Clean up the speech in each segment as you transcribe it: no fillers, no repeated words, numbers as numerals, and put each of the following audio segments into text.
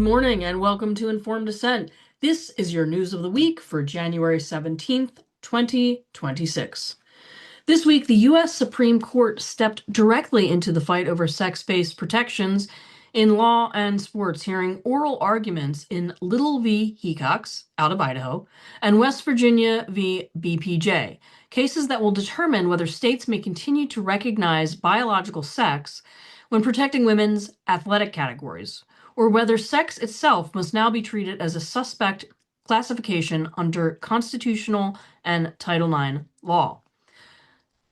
morning and welcome to Informed Dissent. This is your news of the week for January 17th, 2026. This week, the U.S. Supreme Court stepped directly into the fight over sex-based protections in law and sports, hearing oral arguments in Little v. Hecox, out of Idaho, and West Virginia v. BPJ, cases that will determine whether states may continue to recognize biological sex when protecting women's athletic categories, or whether sex itself must now be treated as a suspect classification under constitutional and Title IX law.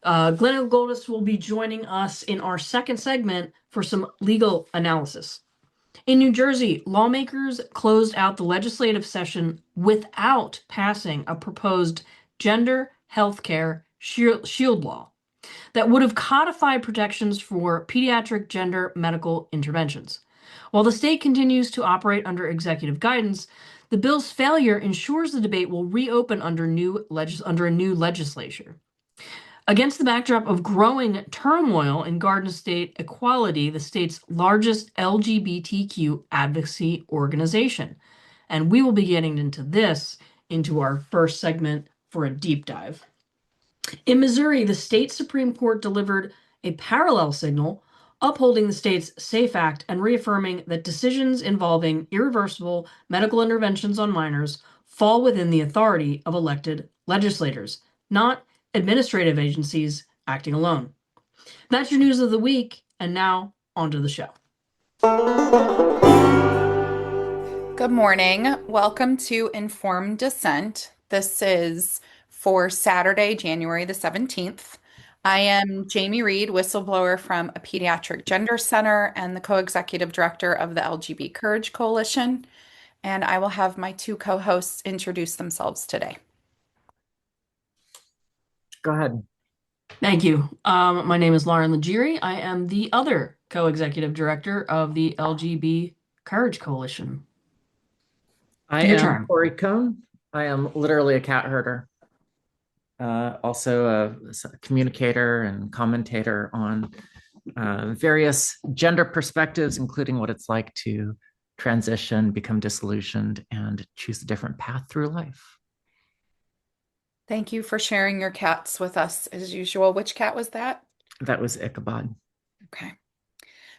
Glenn Goldis will be joining us in our second segment for some legal analysis. In New Jersey, lawmakers closed out the legislative session without passing a proposed gender healthcare shield law that would have codified protections for pediatric gender medical interventions. While the state continues to operate under executive guidance, the bill's failure ensures the debate will reopen under a new legislature. Against the backdrop of growing turmoil in Garden State Equality, the state's largest LGBTQ advocacy organization. And we will be getting into our first segment for a deep dive. In Missouri, the state Supreme Court delivered a parallel signal, upholding the state's SAFE Act and reaffirming that decisions involving irreversible medical interventions on minors fall within the authority of elected legislators, not administrative agencies acting alone. That's your news of the week, and now onto the show. Good morning. Welcome to Informed Dissent. This is for Saturday, January the 17th. I am Jamie Reed, whistleblower from a pediatric gender center and the co-executive director of the LGBT Courage Coalition, and I will have my two co-hosts introduce themselves today. Go ahead. Thank you. My name is Lauren Legere. I am the other co-executive director of the LGBT Courage Coalition. I am Corey Cohn. I am literally a cat herder. Also a communicator and commentator on various gender perspectives, including what it's like to transition, become disillusioned, and choose a different path through life. Thank you for sharing your cats with us as usual. Which cat was that? That was Ichabod. Okay.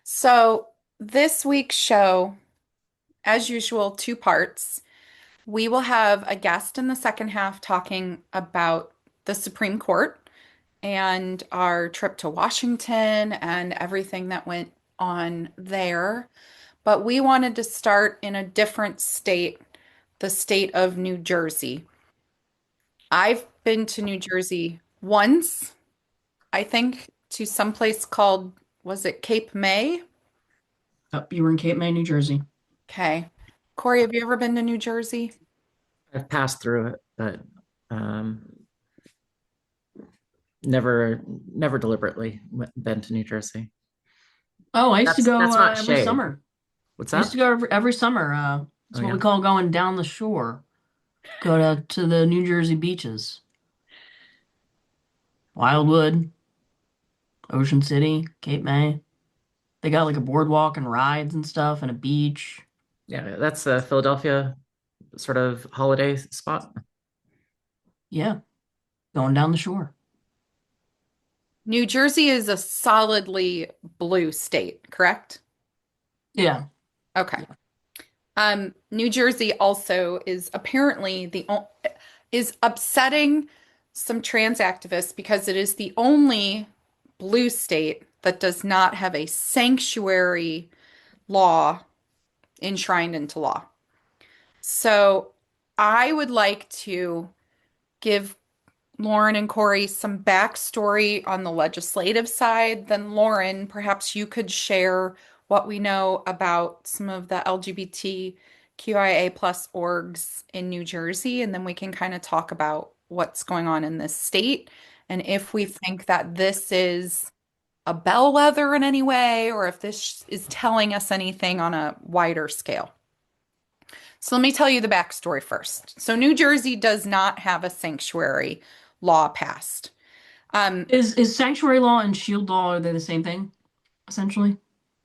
So this week's show, as usual, two parts. We will have a guest in the second half talking about the Supreme Court and our trip to Washington and everything that went on there. But we wanted to start in a different state, the state of New Jersey. I've been to New Jersey once, I think, to some place called, was it Cape May? Oh, you were in Cape May, New Jersey. Okay. Corey, have you ever been to New Jersey? I've passed through it, but never deliberately been to New Jersey. Oh, I used to go every shade. summer. What's that? I used to go every summer. It's what we call going down the shore. Go to the New Jersey beaches. Wildwood, Ocean City, Cape May. They got like a boardwalk and rides and stuff and a beach. Yeah, that's a Philadelphia sort of holiday spot. Yeah, going down the shore. New Jersey is a solidly blue state, correct? Yeah. Okay. New Jersey also is apparently is upsetting some trans activists because it is the only blue state that does not have a sanctuary law enshrined into law. So I would like to give Lauren and Corey some backstory on the legislative side. Then Lauren, perhaps you could share what we know about some of the LGBTQIA plus orgs in New Jersey, and then we can kind of talk about what's going on in this state and if we think that this is a bellwether in any way or if this is telling us anything on a wider scale. So let me tell you the backstory first. So New Jersey does not have a sanctuary law passed. Is sanctuary law and shield law, are they the same thing, essentially?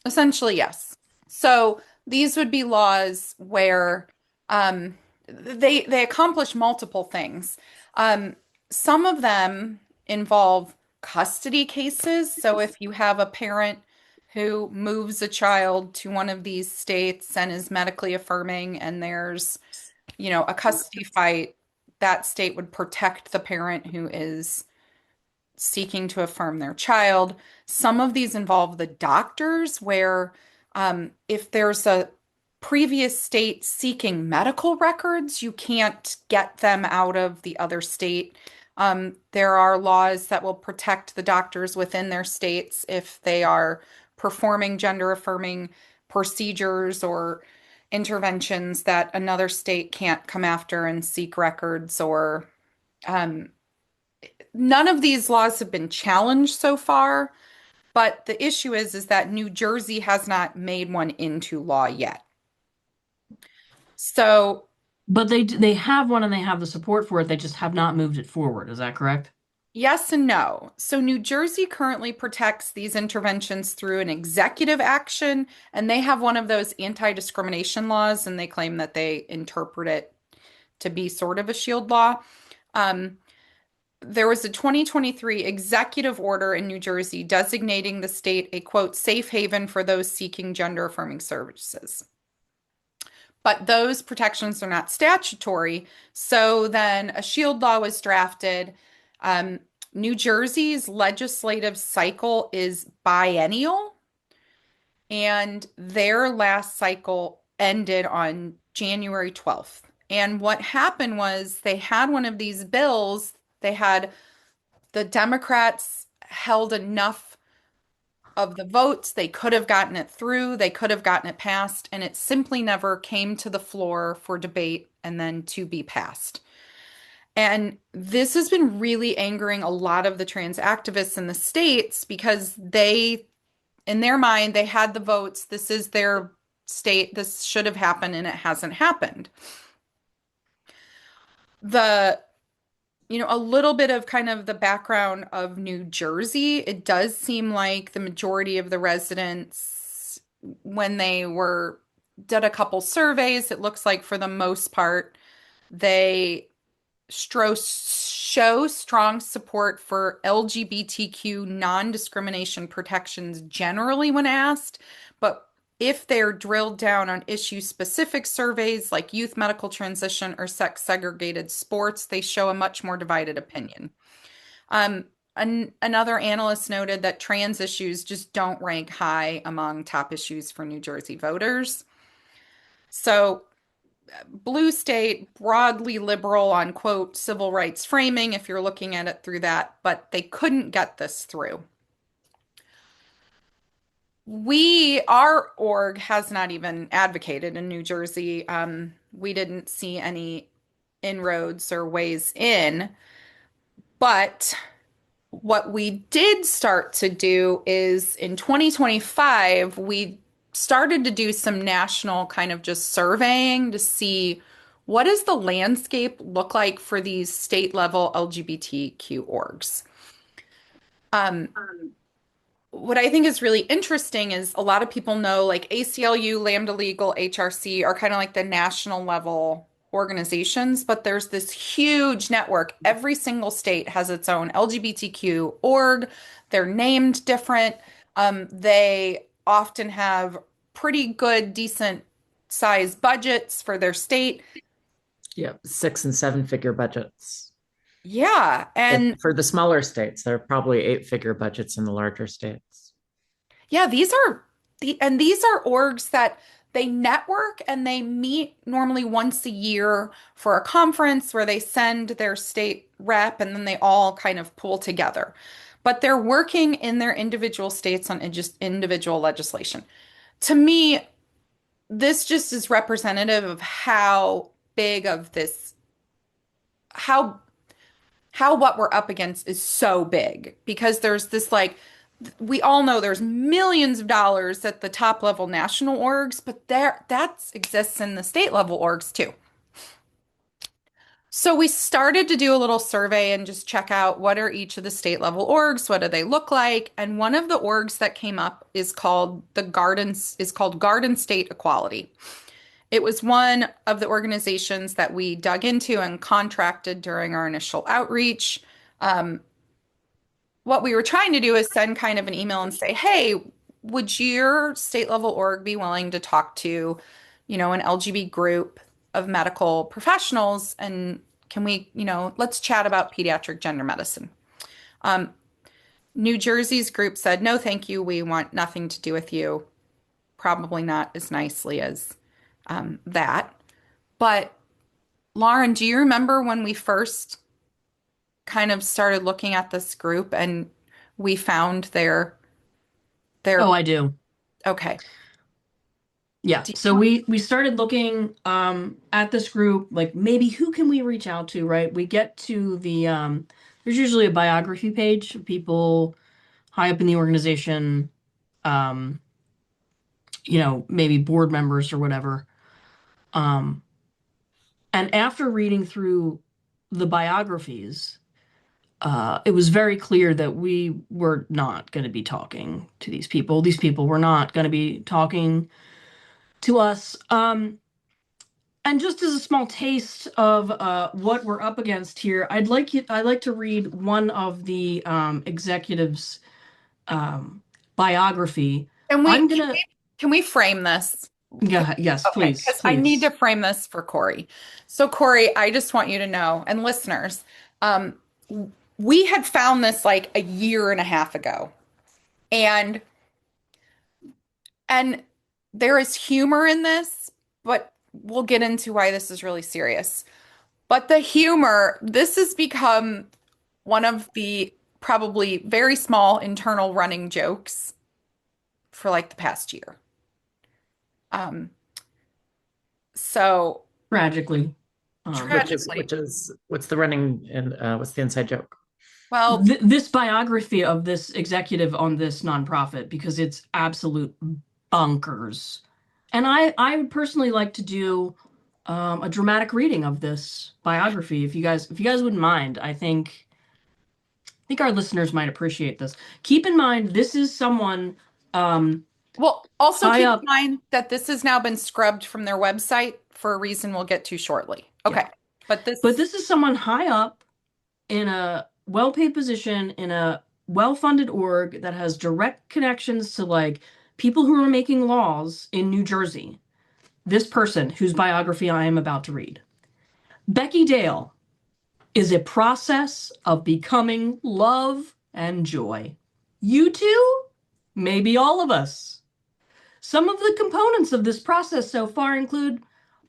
Essentially, yes. So These would be laws where they accomplish multiple things. Um, some of them involve custody cases. So if you have a parent who moves a child to one of these states and is medically affirming, and there's, a custody fight, that state would protect the parent who is seeking to affirm their child. Some of these involve the doctors, where if there's a previous state seeking medical records, you can't get them out of the other state. There are laws that will protect the doctors within their states if they are performing gender affirming procedures or interventions that another state can't come after and seek records, or um, none of these laws have been challenged so far, but the issue is that New Jersey has not made one into law yet. So, But they have one and they have the support for it. They just have not moved it forward. Is that correct? yes and no. So New Jersey currently protects these interventions through an executive action, and they have one of those anti-discrimination laws, and they claim that they interpret it to be sort of a shield law. There was a 2023 executive order in New Jersey designating the state a, quote, safe haven for those seeking gender affirming services. But those protections are not statutory. So then a shield law was drafted. New Jersey's legislative cycle is biennial, and their last cycle ended on January 12th. And what happened was they had one of these bills. The Democrats held enough of the votes. They could have gotten it through, they could have gotten it passed, and it simply never came to the floor for debate and then to be passed. And this has been really angering a lot of the trans activists in the states, because in their mind, they had the votes. This is their state. This should have happened, and it hasn't happened. A little bit of kind of the background of New Jersey, it does seem like the majority of the residents, when they did a couple surveys, it looks like for the most part, they show strong support for LGBTQ non-discrimination protections generally when asked. But if they're drilled down on issue-specific surveys like youth medical transition or sex-segregated sports, they show a much more divided opinion. Another analyst noted that trans issues just don't rank high among top issues for New Jersey voters. So, blue state, broadly liberal on, quote, civil rights framing, if you're looking at it through that, but they couldn't get this through. Our org has not even advocated in New Jersey. We didn't see any inroads or ways in. But what we did start to do is in 2025, we started to do some national kind of just surveying to see what does the landscape look like for these state level LGBTQ orgs. What I think is really interesting is a lot of people know like ACLU, Lambda Legal, HRC are kind of like the national level organizations, but there's this huge network. Every single state has its own LGBTQ org. They're named different. They often have pretty good, decent size budgets for their state. Yeah, 6 and 7 figure budgets. Yeah, and for the smaller states, there are probably 8-figure budgets in the larger states. Yeah, these are orgs that they network and they meet normally once a year for a conference where they send their state rep and then they all kind of pool together. But they're working in their individual states on just individual legislation. To me, this just is representative of how big of this, how what we're up against is so big, because there's this like, we all know there's millions of dollars at the top level national orgs, but that exists in the state level orgs too. So we started to do a little survey and just check out what are each of the state level orgs, what do they look like? And one of the orgs that came up is called Garden State Equality. It was one of the organizations that we dug into and contracted during our initial outreach. Um, what we were trying to do is send kind of an email and say, hey, would your state level org be willing to talk to, an LGB group of medical professionals? And can we, let's chat about pediatric gender medicine. Um, New Jersey's group said, no, thank you. We want nothing to do with you. Probably not as nicely as that. But Lauren, do you remember when we first kind of started looking at this group and we found their Oh, I do. okay. Yeah. Do So we started looking at this group, like maybe who can we reach out to, right? We get to the there's usually a biography page of people high up in the organization, um, maybe board members or whatever. Um, and after reading through the biographies, it was very clear that we were not going to be talking to these people. These people were not going to be talking to us. And just as a small taste of what we're up against here, I'd like to read one of the executives' biography. can we I'm can gonna, we can we frame this? yeah, yes, Okay, please, because I need please. to frame this for Corey. So Corey, I just want you to know, and listeners, um, we had found this like a year and a half ago, and and there is humor in this, but we'll get into why this is really serious. But the humor, this has become one of the probably very small internal running jokes for like the past year. Um, so Tragically. tragically, What's the running and what's the inside joke? well, This biography of this executive on this nonprofit, because it's absolute bonkers. And I would personally like to do a dramatic reading of this biography, if you guys wouldn't mind. I think our listeners might appreciate this. Keep in mind, this is someone um, well, also high keep up. in mind that this has now been scrubbed from their website for a reason we'll get to shortly. Yeah, Okay, but but this, this is someone high up in a well-paid position in a well-funded org that has direct connections to like people who are making laws in New Jersey. This person whose biography I am about to read. Becky Dale is a process of becoming love and joy. You too? Maybe all of us. Some of the components of this process so far include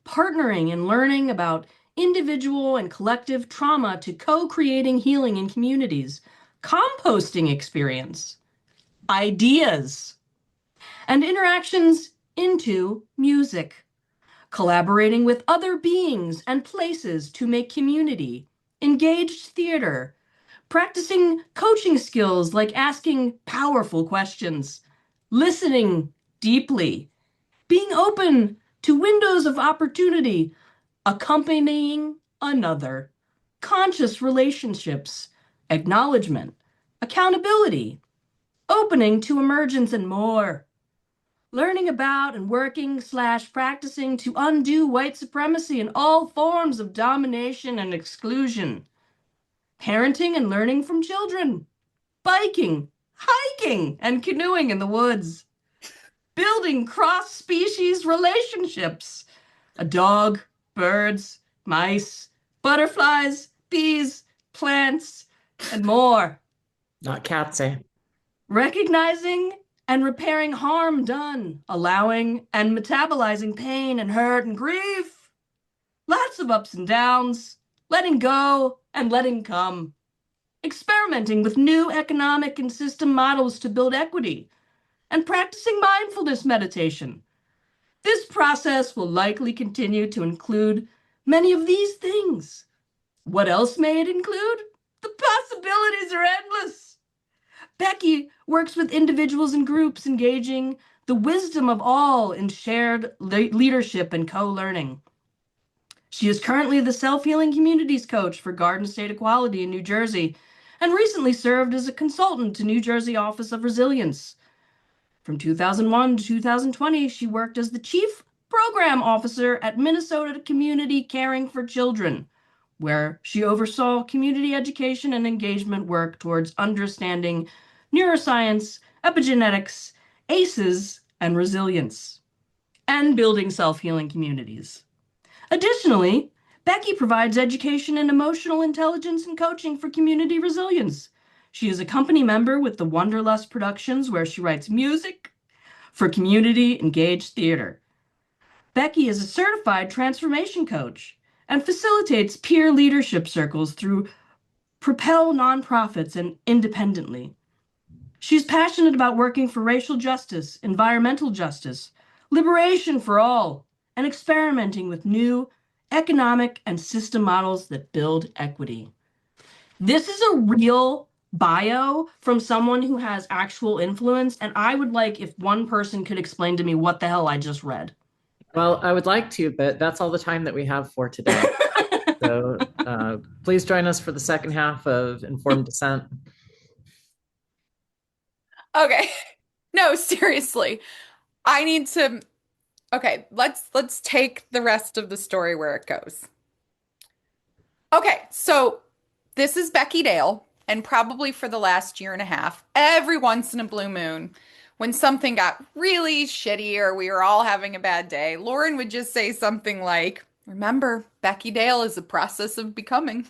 partnering and learning about individual and collective trauma to co-creating healing in communities, composting experience, ideas, and interactions into music, collaborating with other beings and places to make community, engaged theater, practicing coaching skills like asking powerful questions, listening deeply, being open to windows of opportunity, accompanying another, conscious relationships, acknowledgement, accountability, opening to emergence, and more. Learning about and working/practicing to undo white supremacy and all forms of domination and exclusion. Parenting and learning from children. Biking, hiking, and canoeing in the woods. Building cross-species relationships. A dog, birds, mice, butterflies, bees, plants, and more. Not cats, eh? Recognizing and repairing harm done, allowing and metabolizing pain and hurt and grief. Lots of ups and downs, letting go and letting come. Experimenting with new economic and system models to build equity, and practicing mindfulness meditation. This process will likely continue to include many of these things. What else may it include? The possibilities are endless. Becky works with individuals and groups engaging the wisdom of all in shared leadership and co-learning. She is currently the Self-Healing Communities Coach for Garden State Equality in New Jersey and recently served as a consultant to New Jersey Office of Resilience. From 2001 to 2020, she worked as the Chief Program Officer at Minnesota Community Caring for Children, where she oversaw community education and engagement work towards understanding neuroscience, epigenetics, ACEs, and resilience, and building self-healing communities. Additionally, Becky provides education in emotional intelligence and coaching for community resilience. She is a company member with the Wonderlust Productions, where she writes music for community-engaged theater. Becky is a certified transformation coach and facilitates peer leadership circles through Propel nonprofits and independently. She's passionate about working for racial justice, environmental justice, liberation for all, and experimenting with new economic and system models that build equity. This is a real bio from someone who has actual influence, and I would like if one person could explain to me what the hell I just read. Well, I would like to, but that's all the time that we have for today. So please join us for the second half of Informed Dissent. Okay. No, seriously. I need to Okay, let's take the rest of the story where it goes. Okay, so this is Becky Dale, and probably for the last year and a half, every once in a blue moon, when something got really shitty or we were all having a bad day, Lauren would just say something like, "Remember, Becky Dale is a process of becoming."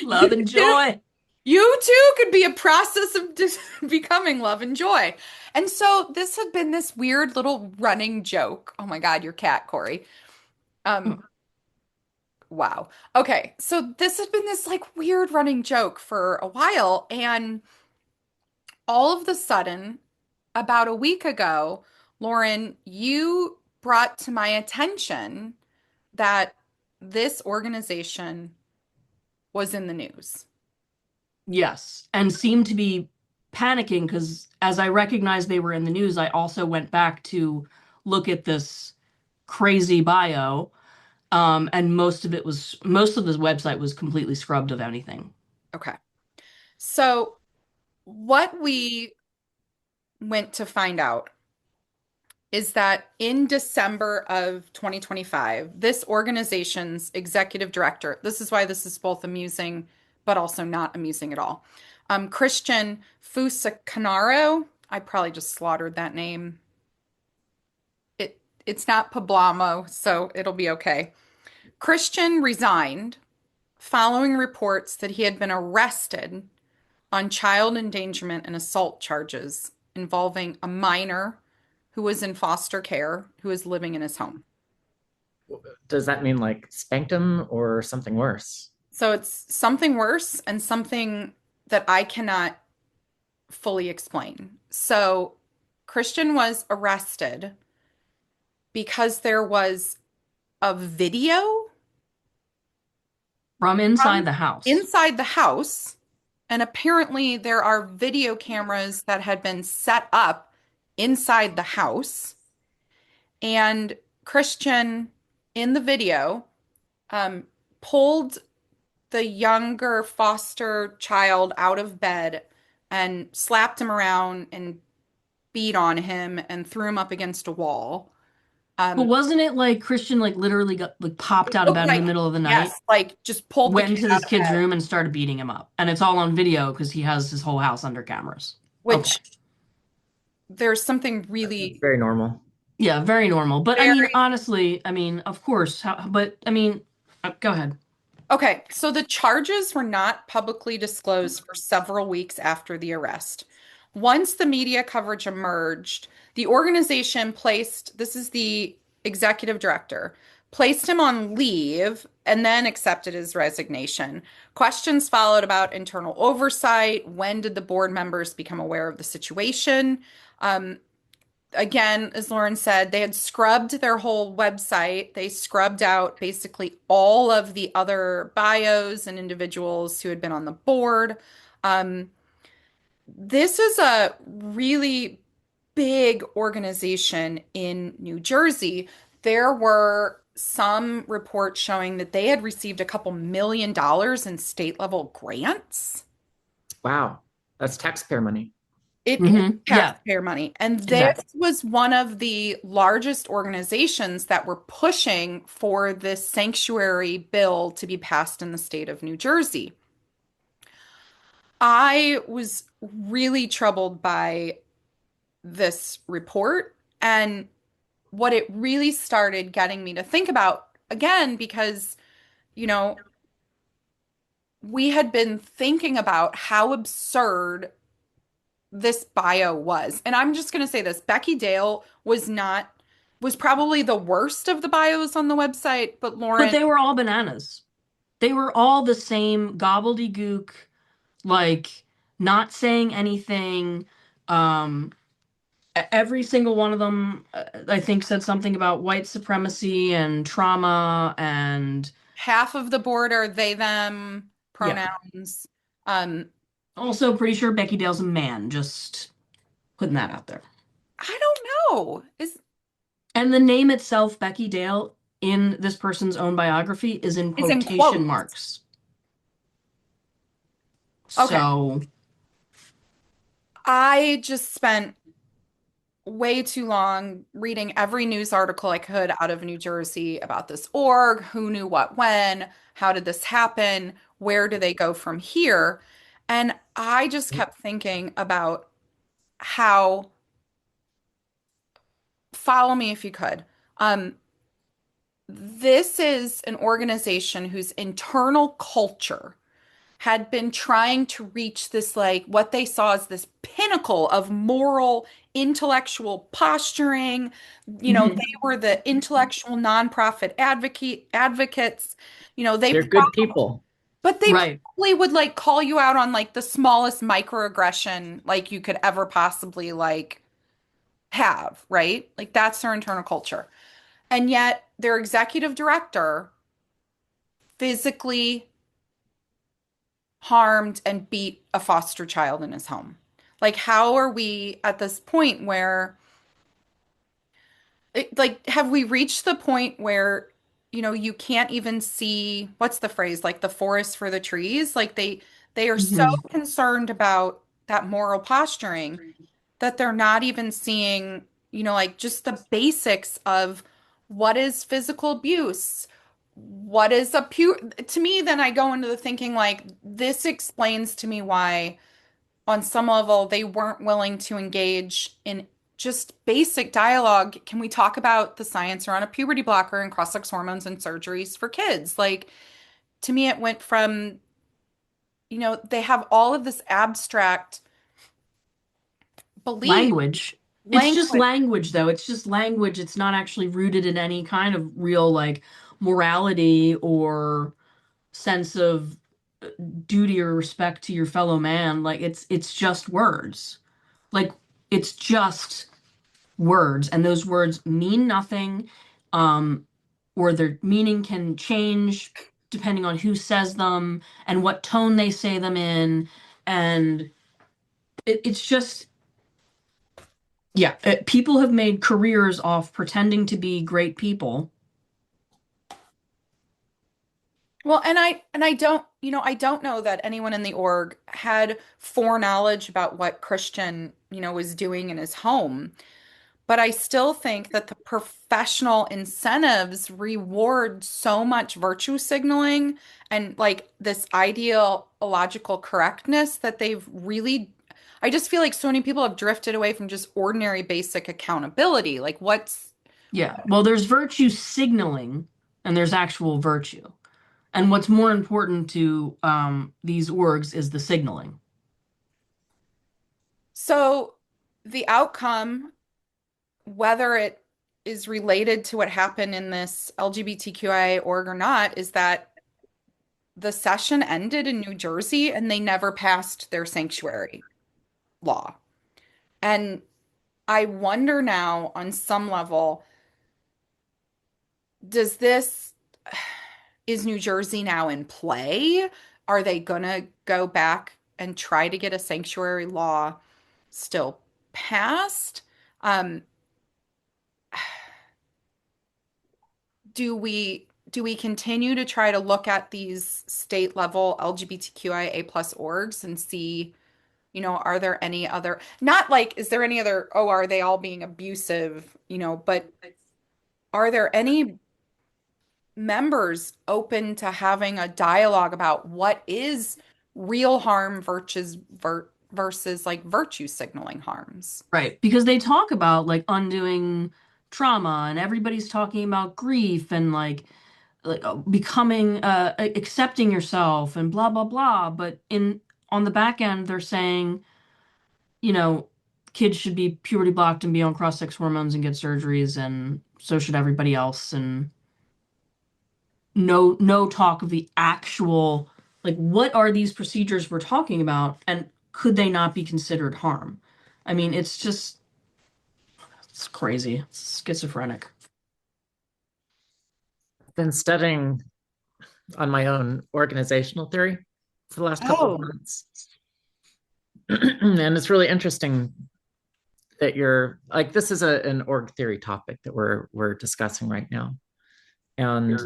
Love and joy. You too could be a process of becoming love and joy. And so this had been this weird little running joke. Oh my God, your cat, Corey. Wow. Okay, so this had been this like weird running joke for a while, and all of the sudden, about a week ago, Lauren, you brought to my attention that this organization was in the news. Yes, and seemed to be panicking because as I recognized they were in the news, I also went back to look at this crazy bio, and most of this website was completely scrubbed of anything. Okay. So what we went to find out is that in December of 2025, this organization's executive director, this is why this is both amusing but also not amusing at all. Christian Fusacanaro, I probably just slaughtered that name. It's not Pablamo, so it'll be okay. Christian resigned following reports that he had been arrested on child endangerment and assault charges involving a minor who was in foster care who was living in his home. Does that mean like spanked him or something worse? So it's something worse and something that I cannot fully explain. So Christian was arrested because there was a video From inside the house. inside the house, and apparently there are video cameras that had been set up inside the house. And Christian, in the video, pulled the younger foster child out of bed and slapped him around and beat on him and threw him up against a wall. But wasn't it like Christian like literally got like popped out of bed in the middle of the night? Yes, like just pulled went into this kid's room and started beating him up. And it's all on video because he has his whole house under cameras. Which there's something really very normal. Yeah, very normal. But I mean, honestly, I mean, of course, but I mean, go ahead. Okay, so the charges were not publicly disclosed for several weeks after the arrest. Once the media coverage emerged, the organization placed, this is the executive director, placed him on leave and then accepted his resignation. Questions followed about internal oversight. When did the board members become aware of the situation? Again, as Lauren said, they had scrubbed their whole website. They scrubbed out basically all of the other bios and individuals who had been on the board. This is a really big organization in New Jersey. There were some reports showing that they had received a couple $1 million in state level grants. Wow, that's taxpayer money. It is Yeah, taxpayer money. And this exactly. was one of the largest organizations that were pushing for this sanctuary bill to be passed in the state of New Jersey. I was really troubled by this report and what it really started getting me to think about again, because, you know, we had been thinking about how absurd this bio was. And I'm just going to say this, Becky Dale was probably the worst of the bios on the website, but But Lauren, they were all bananas. They were all the same gobbledygook, like not saying anything. Um, every single one of them, I think, said something about white supremacy and trauma and half of the board are they, them yeah. pronouns. Um, Also, pretty sure Becky Dale's a man. Just putting that out there. I don't know. And the name itself, Becky Dale, in this person's own biography is in Is in quotation quotes. marks. Okay. So, I just spent way too long reading every news article I could out of New Jersey about this org, who knew what when, how did this happen, where do they go from here? And I just kept thinking about how, follow me if you could. This is an organization whose internal culture had been trying to reach this, like what they saw as this pinnacle of moral, intellectual posturing. mhm. They were the intellectual nonprofit advocates. They They're good people. but they Right. probably would like call you out on like the smallest microaggression like you could ever possibly like have, right? Like that's their internal culture. And yet their executive director physically harmed and beat a foster child in his home. Like, how are we at this point where, like, have we reached the point where, you can't even see, what's the phrase, like the forest for the trees? Like, they are so Mhm. concerned about that moral posturing that they're not even seeing, like just the basics of what is physical abuse, what is a pure, to me, then I go into the thinking like this explains to me why on some level they weren't willing to engage in just basic dialogue. Can we talk about the science around a puberty blocker and cross-sex hormones and surgeries for kids? Like to me, it went from, they have all of this abstract belief Language. It's just language. language, though. It's just language. It's not actually rooted in any kind of real, like, morality or sense of duty or respect to your fellow man. Like, it's just words. Like, it's just words, and those words mean nothing, or their meaning can change depending on who says them and what tone they say them in. And it's just, yeah, people have made careers off pretending to be great people. Well, and I don't, I don't know that anyone in the org had foreknowledge about what Christian, was doing in his home. But I still think that the professional incentives reward so much virtue signaling and like this ideological correctness that they've really, I just feel like so many people have drifted away from just ordinary basic accountability. Like Yeah, well, there's virtue signaling and there's actual virtue. And what's more important to these orgs is the signaling. so the outcome, whether it is related to what happened in this LGBTQIA org or not, is that the session ended in New Jersey and they never passed their sanctuary law. And I wonder now, on some level, does this, is New Jersey now in play? Are they gonna go back and try to get a sanctuary law still passed? Um, do we continue to try to look at these state level LGBTQIA plus orgs and see, are there any other, not like, is there any other, oh, are they all being abusive, but are there any members open to having a dialogue about what is real harm versus like virtue signaling harms? Right. Because they talk about like undoing trauma and everybody's talking about grief and becoming accepting yourself and blah blah blah. But in on the back end, they're saying, you know, kids should be puberty blocked and be on cross-sex hormones and get surgeries, and so should everybody else. And no talk of the actual, like, what are these procedures we're talking about, and could they not be considered harm? I mean, it's crazy. It's schizophrenic. I've been studying on my own organizational theory for the last couple of months. And it's really interesting that you're like, this is an org theory topic that we're discussing right now. And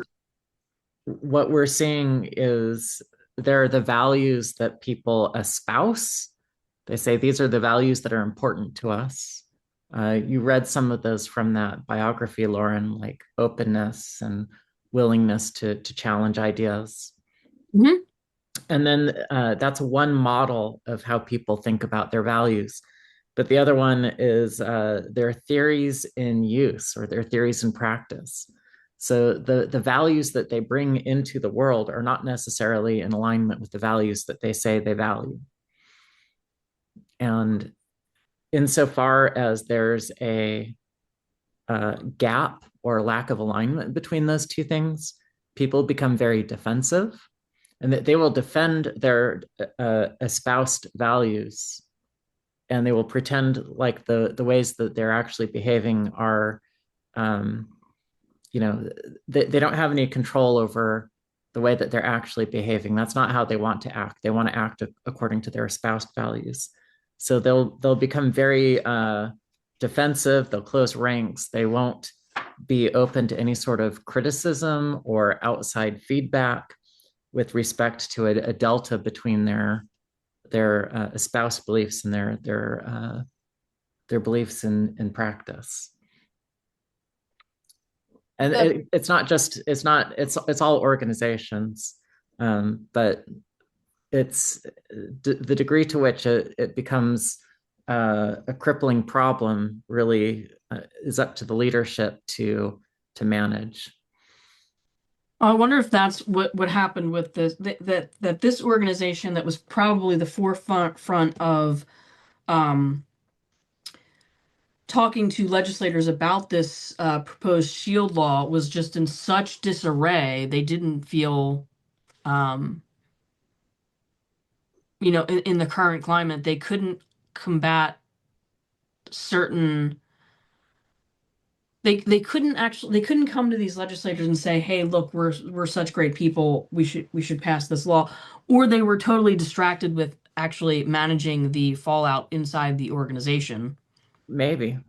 what we're seeing is there are the values that people espouse. They say these are the values that are important to us. You read some of those from that biography, Lauren, like openness and willingness to challenge ideas. Mm-hmm. And then that's one model of how people think about their values. But the other one is their theories in use or their theories in practice. So the values that they bring into the world are not necessarily in alignment with the values that they say they value. And insofar as there's a gap or lack of alignment between those two things, people become very defensive, and that they will defend their espoused values, and they will pretend like the ways that they're actually behaving are, they don't have any control over the way that they're actually behaving. That's not how they want to act. They want to act according to their espoused values. So they'll become very defensive. They'll close ranks. They won't be open to any sort of criticism or outside feedback with respect to a delta between their espoused beliefs and their beliefs in practice. And it's all organizations, but it's the degree to which it becomes a crippling problem really is up to the leadership to manage. I wonder if that's what happened with this, that this organization that was probably the forefront of talking to legislators about this proposed shield law was just in such disarray. They didn't feel, in the current climate, they couldn't combat certain. They couldn't come to these legislators and say, "Hey, look, we're such great people. We should pass this law," or they were totally distracted with actually managing the fallout inside the organization. Maybe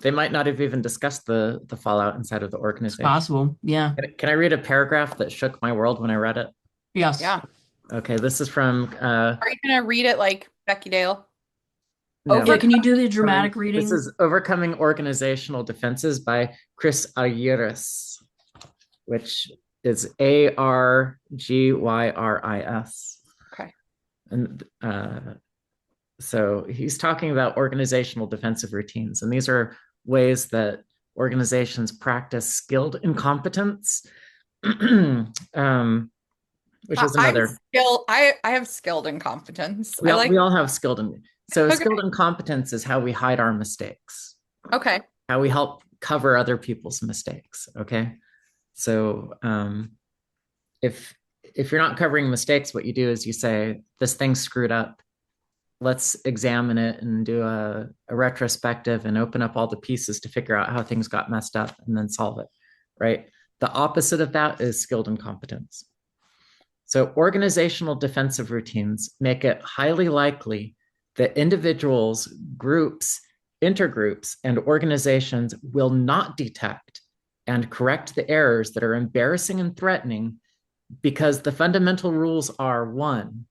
they might not have even discussed the fallout inside of the organization. It's possible, yeah. Can I read a paragraph that shook my world when I read it? Yes. Yeah. Okay, this is from. Are you gonna read it like Becky Dale? No. Yeah, can you do the dramatic reading? This is Overcoming Organizational Defenses by Chris Ayres, which is Argyris. Okay. And so he's talking about organizational defensive routines. And these are ways that organizations practice skilled incompetence, which is another. I have skilled incompetence. We all have skilled So Okay. Skilled incompetence is how we hide our mistakes. Okay. How we help cover other people's mistakes. Okay. So if you're not covering mistakes, what you do is you say, this thing's screwed up. Let's examine it and do a retrospective and open up all the pieces to figure out how things got messed up and then solve it. Right. The opposite of that is skilled incompetence. So organizational defensive routines make it highly likely that individuals, groups, intergroups, and organizations will not detect and correct the errors that are embarrassing and threatening, because the fundamental rules are: one,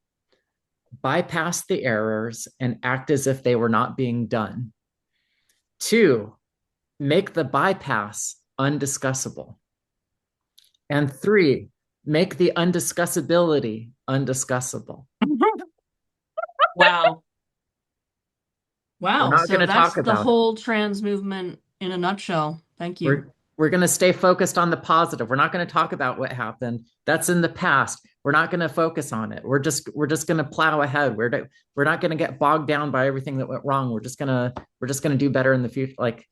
bypass the errors and act as if they were not being done; two, make the bypass undiscussable; and three, make the undiscussability undiscussable. Wow. We're Wow. not So going to that's talk the about it. whole trans movement in a nutshell. Thank you. We're going to stay focused on the positive. We're not going to talk about what happened. That's in the past. We're not going to focus on it. We're just going to plow ahead. We're not going to get bogged down by everything that went wrong. We're just going to do better in the future. Like,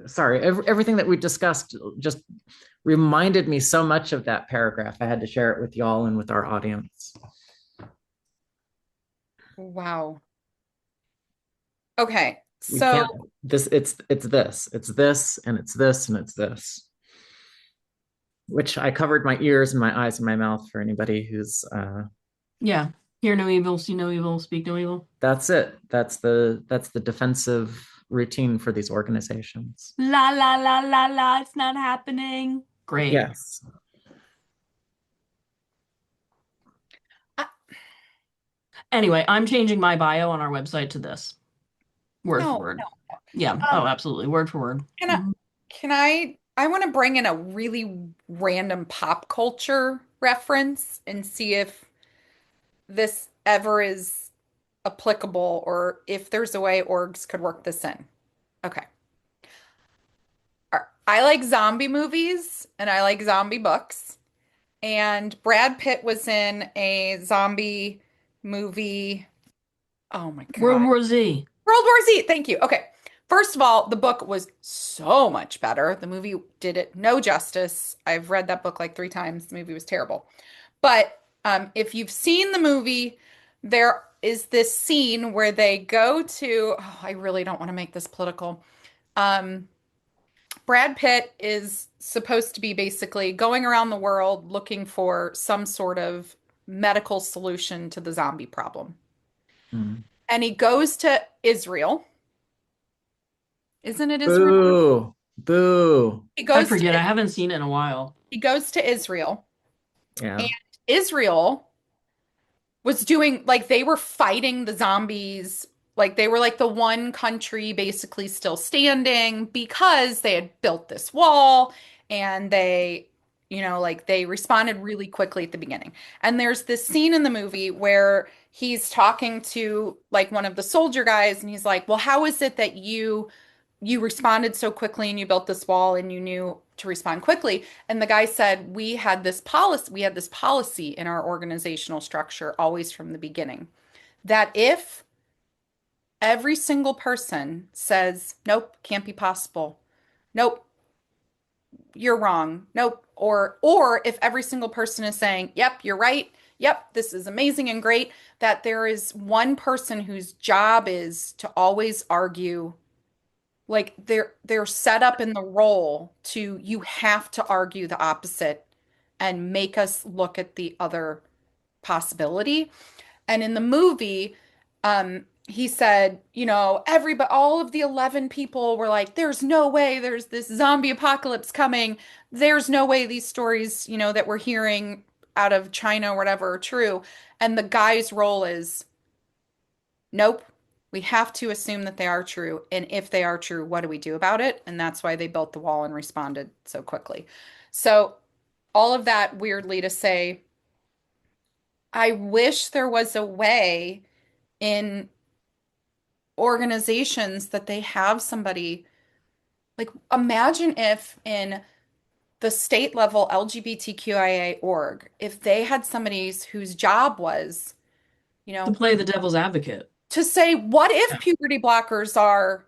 sorry, everything that we discussed just reminded me so much of that paragraph. I had to share it with y'all and with our audience. Wow. Okay. We So can't, it's this, and it's this, and it's this. Which I covered my ears and my eyes and my mouth for anybody who's Yeah. Hear no evil, see no evil, speak no evil. That's it. That's the defensive routine for these organizations. La la la la la, it's not happening. Great. Yes. Anyway, I'm changing my bio on our website to this. Word no, for word. no. Yeah. Oh, absolutely. Word for word. I want to bring in a really random pop culture reference and see if this ever is applicable or if there's a way orgs could work this in. Okay. I like zombie movies and I like zombie books. And Brad Pitt was in a zombie movie. Oh my God. World War Z. World War Z. Thank you. Okay. First of all, the book was so much better. The movie did it no justice. I've read that book like 3 times. The movie was terrible. But if you've seen the movie, there is this scene where they go to, oh, I really don't want to make this political. Brad Pitt is supposed to be basically going around the world looking for some sort of medical solution to the zombie problem. Mm. And he goes to Israel. Isn't it Israel? Boo. Boo. I forget. I haven't seen it in a while. He goes to Israel. Yeah. And Israel was doing like they were fighting the zombies. Like they were like the one country basically still standing because they had built this wall and they, like they responded really quickly at the beginning. And there's this scene in the movie where he's talking to like one of the soldier guys and he's like, "Well, how is it that you responded so quickly and you built this wall and you knew to respond quickly?" And the guy said, we had this policy in our organizational structure always from the beginning that if every single person says, "Nope, can't be possible. Nope, you're wrong. Nope," or if every single person is saying, "Yep, you're right. Yep, this is amazing and great," that there is one person whose job is to always argue. Like they're set up in the role to you have to argue the opposite and make us look at the other possibility. And in the movie, he said, everybody, all of the 11 people were like, "There's no way there's this zombie apocalypse coming. There's no way these stories, that we're hearing out of China or whatever are true." And the guy's role is, "Nope. We have to assume that they are true. And if they are true, what do we do about it?" And that's why they built the wall and responded so quickly. So, all of that weirdly to say, I wish there was a way in organizations that they have somebody like imagine if in the state level LGBTQIA org, if they had somebody whose job was, To play the devil's advocate. to say, what if puberty blockers are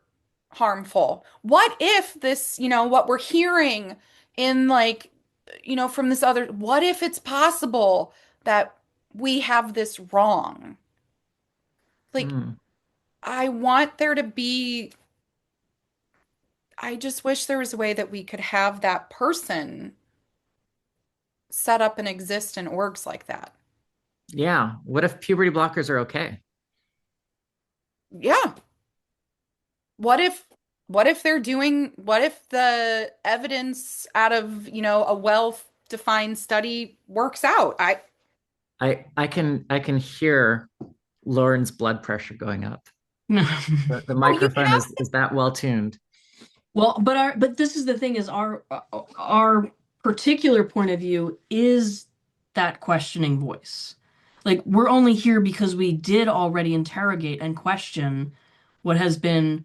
harmful? What if this, what we're hearing in like, from this other, what if it's possible that we have this wrong? Like, I want there to be, I just wish there was a way that we could have that person set up and exist in orgs like that. Yeah. What if puberty blockers are okay? Yeah. what if what if the evidence out of, a well-defined study works out? I can hear Lauren's blood pressure going up. The Oh, you microphone have is that well tuned. Well, but this is the thing is our particular point of view is that questioning voice. Like we're only here because we did already interrogate and question what has been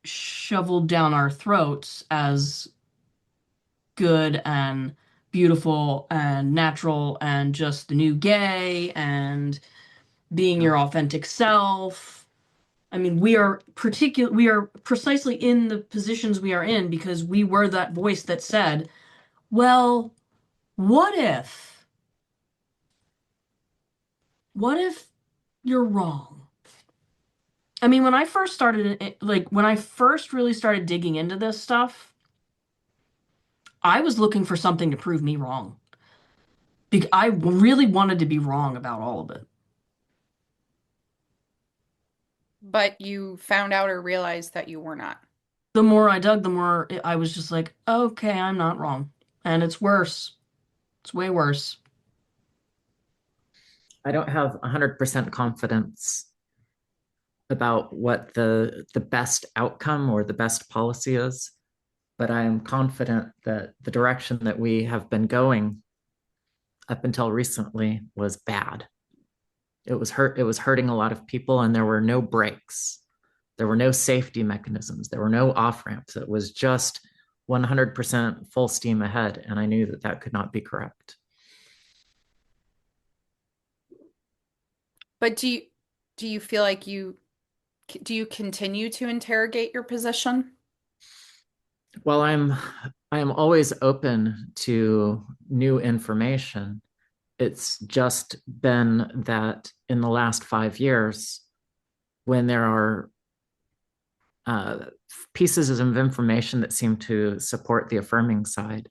shoveled down our throats as good and beautiful and natural and just the new gay and being your authentic self. I mean, we are precisely in the positions we are in because we were that voice that said, well, what if what if you're wrong? I mean, when I first started like when I first really started digging into this stuff, I was looking for something to prove me wrong. Because I really wanted to be wrong about all of it. But you found out or realized that you were not. The more I dug, the more I was just like, okay, I'm not wrong. And it's worse. It's way worse. I don't have 100% confidence about what the best outcome or the best policy is, but I am confident that the direction that we have been going up until recently was bad. It was hurting a lot of people, and there were no brakes. There were no safety mechanisms. There were no off ramps. It was just 100% full steam ahead, and I knew that that could not be correct. But do you feel like do you continue to interrogate your position? Well, I am always open to new information. It's just been that in the last 5 years, when there are uh, pieces of information that seem to support the affirming side,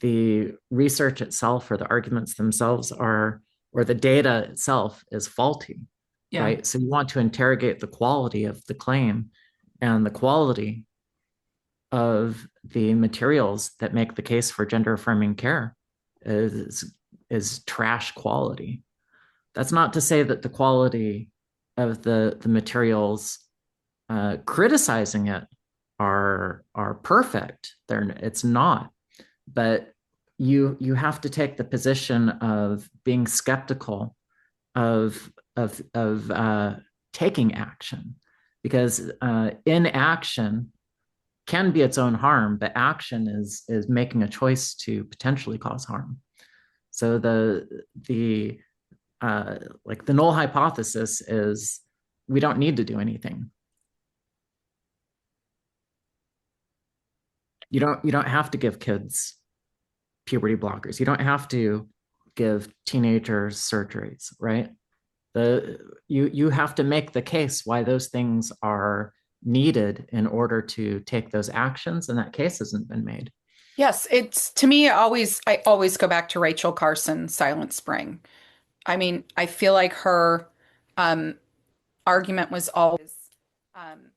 the research itself or the arguments themselves or the data itself is faulty, Yeah. right? So you want to interrogate the quality of the claim, and the quality of the materials that make the case for gender affirming care is trash quality. That's not to say that the quality of the materials criticizing it are perfect. It's not, but you have to take the position of being skeptical of taking action, because inaction can be its own harm, but action is making a choice to potentially cause harm. So the like the null hypothesis is we don't need to do anything. You don't have to give kids puberty blockers. You don't have to give teenagers surgeries, right? You have to make the case why those things are needed in order to take those actions, and that case hasn't been made. Yes, it's to me I always go back to Rachel Carson, Silent Spring. I mean, I feel like her um, argument was always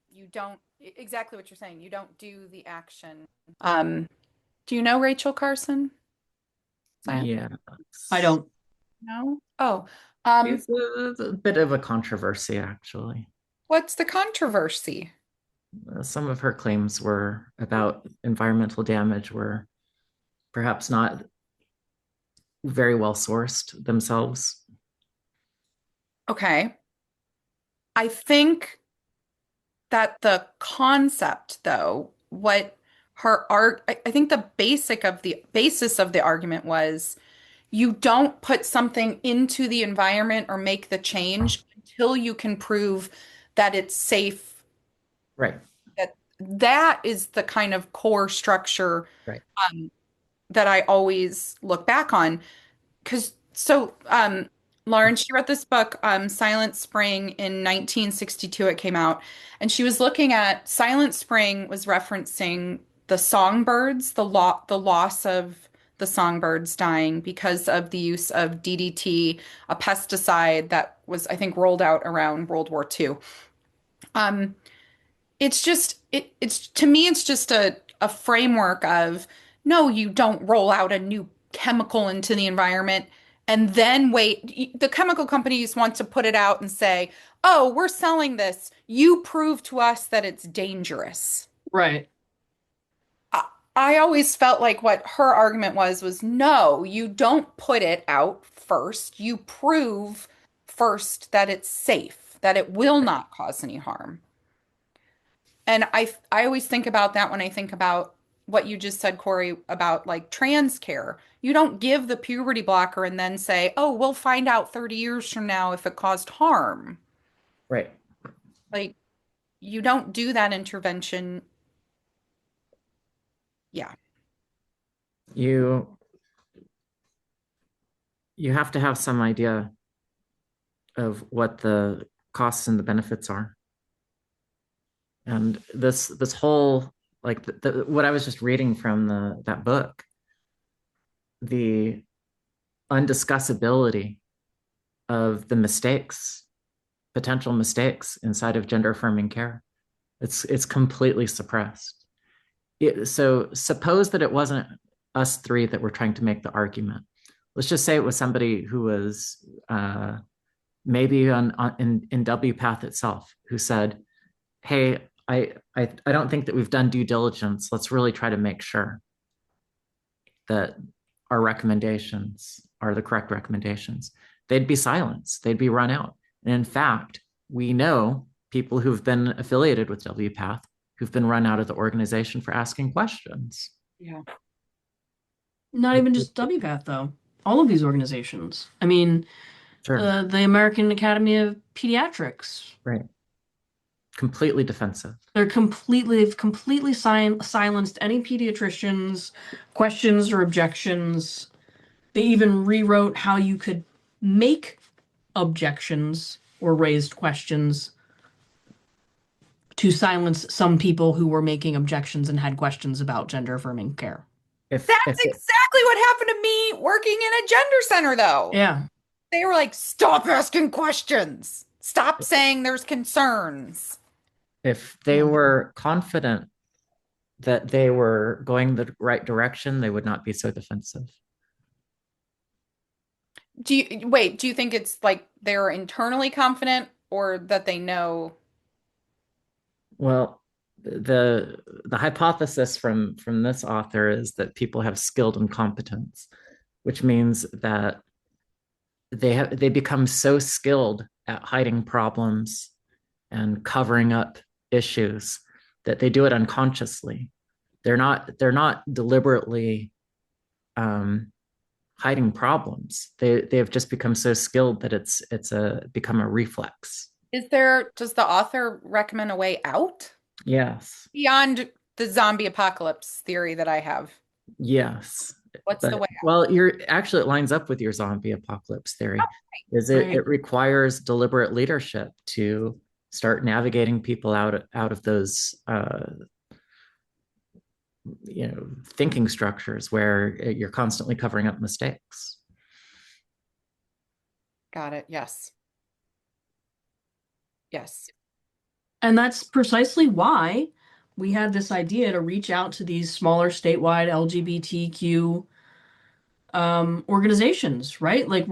you don't exactly what you're saying. You don't do the action. Do you know Rachel Carson? Silent? Yeah, I don't. No? Oh, it's a bit of a controversy, actually. what's the controversy? Some of her claims were about environmental damage were perhaps not very well sourced themselves. Okay. I think that the concept, though, what her art, I think the basis of the argument was you don't put something into the environment or make the change until you can prove that it's safe. Right, That is the kind of core structure right. that I always look back on. Lauren, she wrote this book, Silent Spring, in 1962. It came out, and she was looking at Silent Spring was referencing the songbirds, the loss of the songbirds dying because of the use of DDT, a pesticide that was, I think, rolled out around World War II. Um, it's just it's to me it's just a framework of no, you don't roll out a new chemical into the environment and then wait. The chemical companies want to put it out and say, "Oh, we're selling this. You prove to us that it's dangerous." Right. I, I always felt like what her argument was no, you don't put it out first. You prove first that it's safe, that it will not cause any harm. And I always think about that when I think about what you just said, Corey, about like trans care. You don't give the puberty blocker and then say, "Oh, we'll find out 30 years from now if it caused harm." Right. Like you don't do that intervention. Yeah. You you have to have some idea of what the costs and the benefits are. And this whole like what I was just reading from that book, the undiscussability of the mistakes, potential mistakes inside of gender affirming care. It's completely suppressed. So suppose that it wasn't us three that were trying to make the argument. Let's just say it was somebody who was maybe in WPATH itself who said, "Hey, I don't think that we've done due diligence. Let's really try to make sure that our recommendations are the correct recommendations." They'd be silenced. They'd be run out. And in fact, we know people who've been affiliated with WPATH who've been run out of the organization for asking questions. Yeah. Not even just WPATH, though. All of these organizations. I mean, Sure. The American Academy of Pediatrics. Right. Completely defensive. They've completely silenced any pediatricians' questions or objections. They even rewrote how you could make objections or raised questions to silence some people who were making objections and had questions about gender affirming care. That's exactly what happened to me working in a gender center, though. Yeah. They were like, "Stop asking questions. Stop saying there's concerns." If they were confident that they were going the right direction, they would not be so defensive. Do you think it's like they're internally confident or that they know? Well, the hypothesis from this author is that people have skilled incompetence, which means that they become so skilled at hiding problems and covering up issues that they do it unconsciously. They're not deliberately hiding problems. They have just become so skilled that it's become a reflex. Does the author recommend a way out? Yes. Beyond the zombie apocalypse theory that I have. Yes. What's the way out? Well, it lines up with your zombie apocalypse theory. Okay. It requires deliberate leadership to start navigating people out of those thinking structures where you're constantly covering up mistakes. Got it. Yes. Yes. And that's precisely why we had this idea to reach out to these smaller statewide LGBTQ organizations, right? Like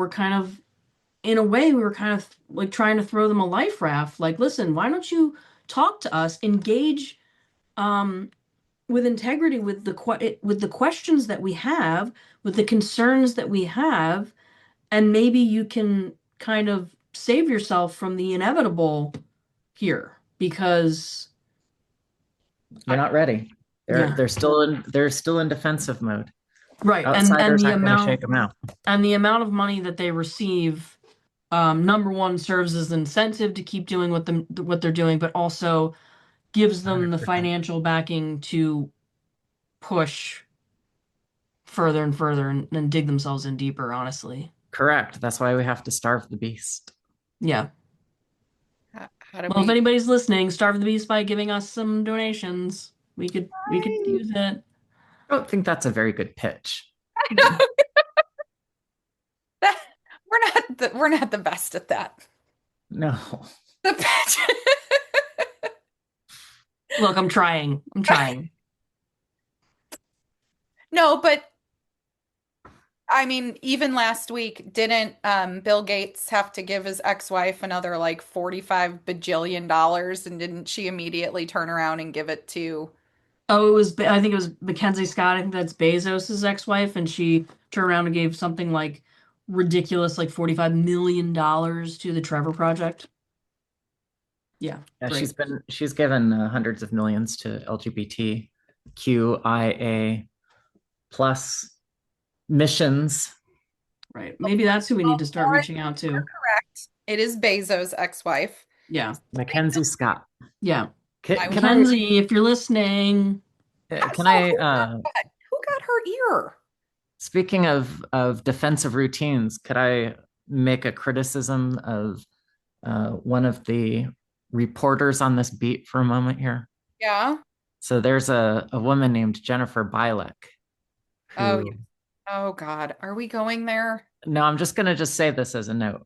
in a way, we were kind of like trying to throw them a life raft. Like, listen, why don't you talk to us, engage with integrity with the questions that we have, with the concerns that we have, and maybe you can kind of save yourself from the inevitable here because you're not ready. They're still in defensive mode. Right. Outsiders aren't going to shake them out. And the amount of money that they receive, number one, serves as incentive to keep doing what they're doing, but also gives them 100%. The financial backing to push further and further and dig themselves in deeper, honestly. Correct. That's why we have to starve the beast. Yeah. If anybody's listening, starve the beast by giving us some donations. We could use it. I don't think that's a very good pitch. We're not the best at that. No. The pitch. Look, I'm trying. I'm trying. No, but I mean, even last week, didn't Bill Gates have to give his ex-wife another like 45 bajillion dollars, and didn't she immediately turn around and give it to? Oh, I think it was Mackenzie Scott. I think that's Bezos's ex-wife, and she turned around and gave something like ridiculous, like $45 million to the Trevor Project. Yeah, Yeah, great. she's given hundreds of millions to LGBTQIA plus missions. Right. Maybe that's who we need to start Lauren, reaching out you're to. correct. It is Bezos' ex-wife. Yeah. Mackenzie Scott. Yeah. I was Can I Mackenzie, if you're listening. can so I who got her ear? speaking of defensive routines, could I make a criticism of one of the reporters on this beat for a moment here? Yeah. So there's a woman named Jennifer Bilek Oh, who, oh God. Are we going there? no, I'm just gonna just say this as a note.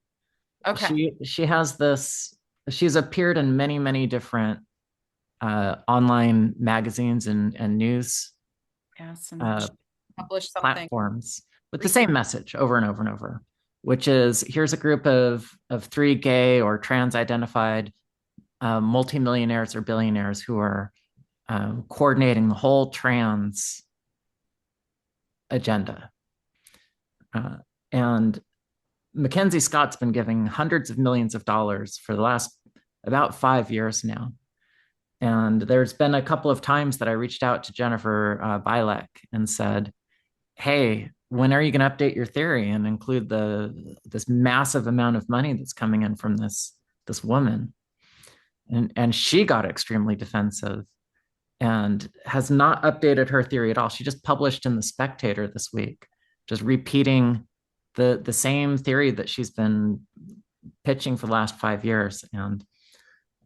Okay. She has this, she's appeared in many different online magazines and news Yes, and uh, she published something platforms with the recently. same message over and over and over, which is here's a group of three gay or trans identified multimillionaires or billionaires who are coordinating the whole trans agenda. And Mackenzie Scott's been giving hundreds of millions of dollars for the last about 5 years now. And there's been a couple of times that I reached out to Jennifer Bilek and said, hey, when are you going to update your theory and include this massive amount of money that's coming in from this woman? And she got extremely defensive and has not updated her theory at all. She just published in the Spectator this week, just repeating the same theory that she's been pitching for the last 5 years. And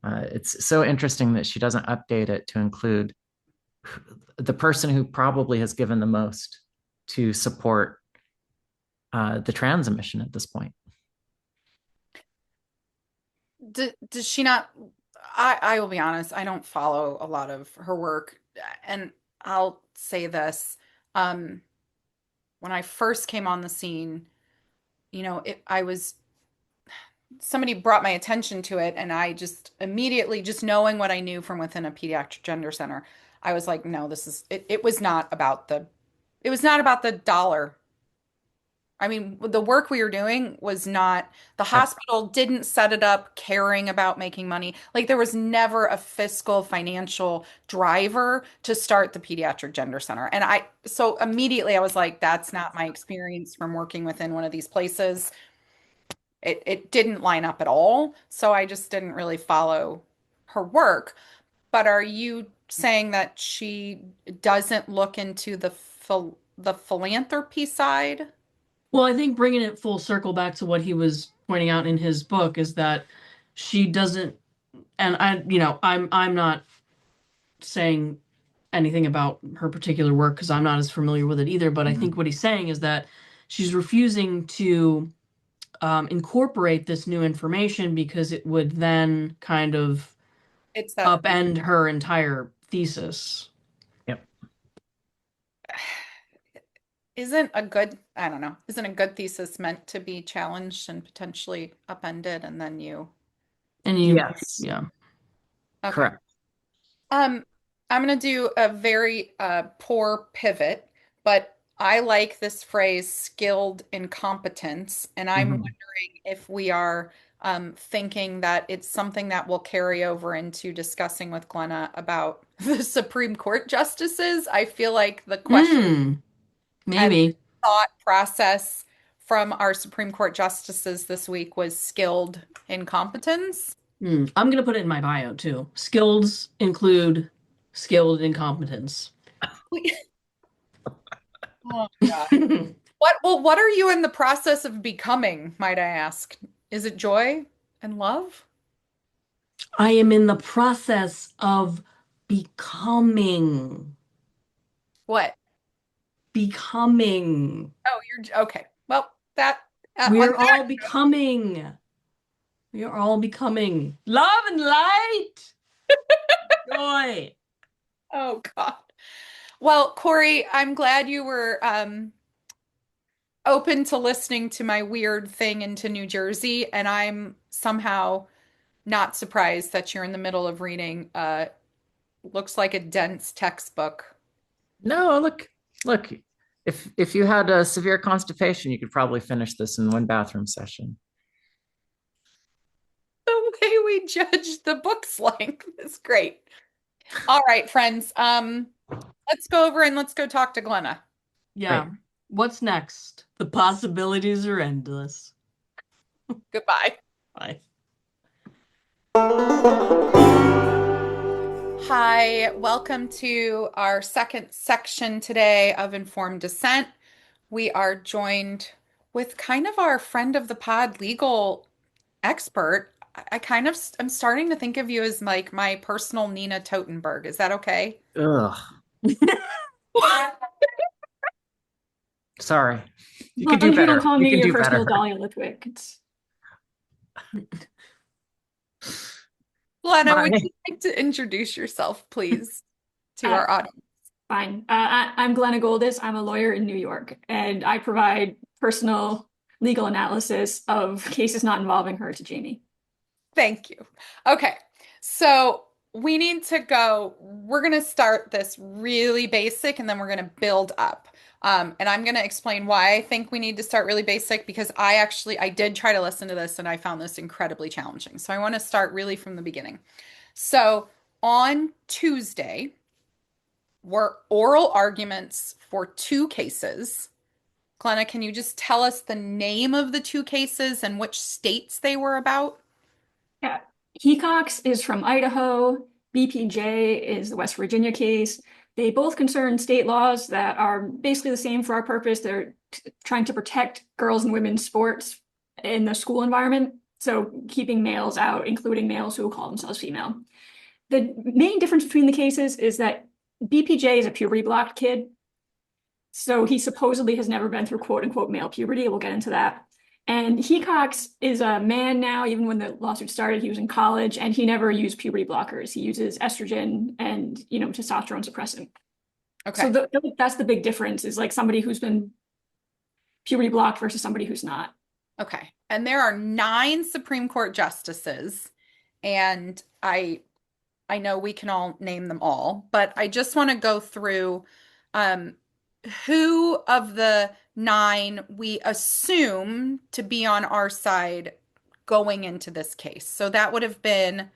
it's so interesting that she doesn't update it to include the person who probably has given the most to support the trans emission at this point. Does she not? I will be honest, I don't follow a lot of her work. And I'll say this. Um, when I first came on the scene, I was somebody brought my attention to it, and I just immediately, just knowing what I knew from within a pediatric gender center, I was like, no, this is it. It was not about the dollar. I mean, the work we were doing was not, the hospital didn't set it up caring about making money. Like there was never a fiscal financial driver to start the pediatric gender center. And so immediately I was like, that's not my experience from working within one of these places. It didn't line up at all. So I just didn't really follow her work. But are you saying that she doesn't look into the philanthropy side? Well, I think bringing it full circle back to what he was pointing out in his book is that she doesn't, and I'm not saying anything about her particular work because I'm not as familiar with it either, but I think what he's saying is that she's refusing to incorporate this new information because it would then kind of It's that upend her entire thesis. Yep. I don't know, isn't a good thesis meant to be challenged and potentially upended, and then Yes. Yeah. okay. Correct. I'm gonna do a very poor pivot, but I like this phrase skilled incompetence, and I'm wondering if we are thinking that it's something that will carry over into discussing with Glenna about the Supreme Court justices. I feel like the question and Maybe. thought process from our Supreme Court justices this week was skilled incompetence. I'm going to put it in my bio too. Skills include skilled incompetence. Oh, God. What are you in the process of becoming, might I ask? Is it joy and love? I am in the process of becoming. What? Becoming. Oh, you're okay. Well, that We're all becoming. We are all becoming love and light. Joy. Oh God. Well, Corey, I'm glad you were open to listening to my weird thing into New Jersey, and I'm somehow not surprised that you're in the middle of reading looks like a dense textbook. No, look. If you had a severe constipation, you could probably finish this in one bathroom session. The way we judge the book's length is great. All right, friends. Let's go over and let's go talk to Glenna. Yeah. Right. What's next? The possibilities are endless. Goodbye. Bye. Hi, welcome to our second section today of Informed Dissent. We are joined with kind of our friend of the pod legal expert. I kind of I'm starting to think of you as like my personal Nina Totenberg. Is that okay? Ugh. Sorry. You As could long do as you don't better. call You me can your do personal better. Dahlia Lithwick. It's Lena, would My you like to introduce yourself, please, to uh, our audience? fine. I'm Glenna Goldis. I'm a lawyer in New York, and I provide personal legal analysis of cases not involving her to Jamie. Thank you. Okay, so we need to go. We're going to start this really basic and then we're going to build up. And I'm going to explain why I think we need to start really basic because I did try to listen to this and I found this incredibly challenging. So I want to start really from the beginning. So on Tuesday were oral arguments for two cases. Glenna, can you just tell us the name of the two cases and which states they were about? Yeah. Hecox is from Idaho. BPJ is the West Virginia case. They both concern state laws that are basically the same for our purpose. They're trying to protect girls and women's sports in the school environment. So keeping males out, including males who call themselves female. The main difference between the cases is that BPJ is a puberty blocked kid. So he supposedly has never been through quote unquote male puberty. We'll get into that. And Hecox is a man now, even when the lawsuit started, he was in college and he never used puberty blockers. He uses estrogen and, testosterone suppressant. Okay. So that's the big difference is like somebody who's been puberty blocked versus somebody who's not. Okay. And there are 9 Supreme Court justices, and I know we can all name them all, but I just want to go through um, who of the 9 we assume to be on our side going into this case. So that would have been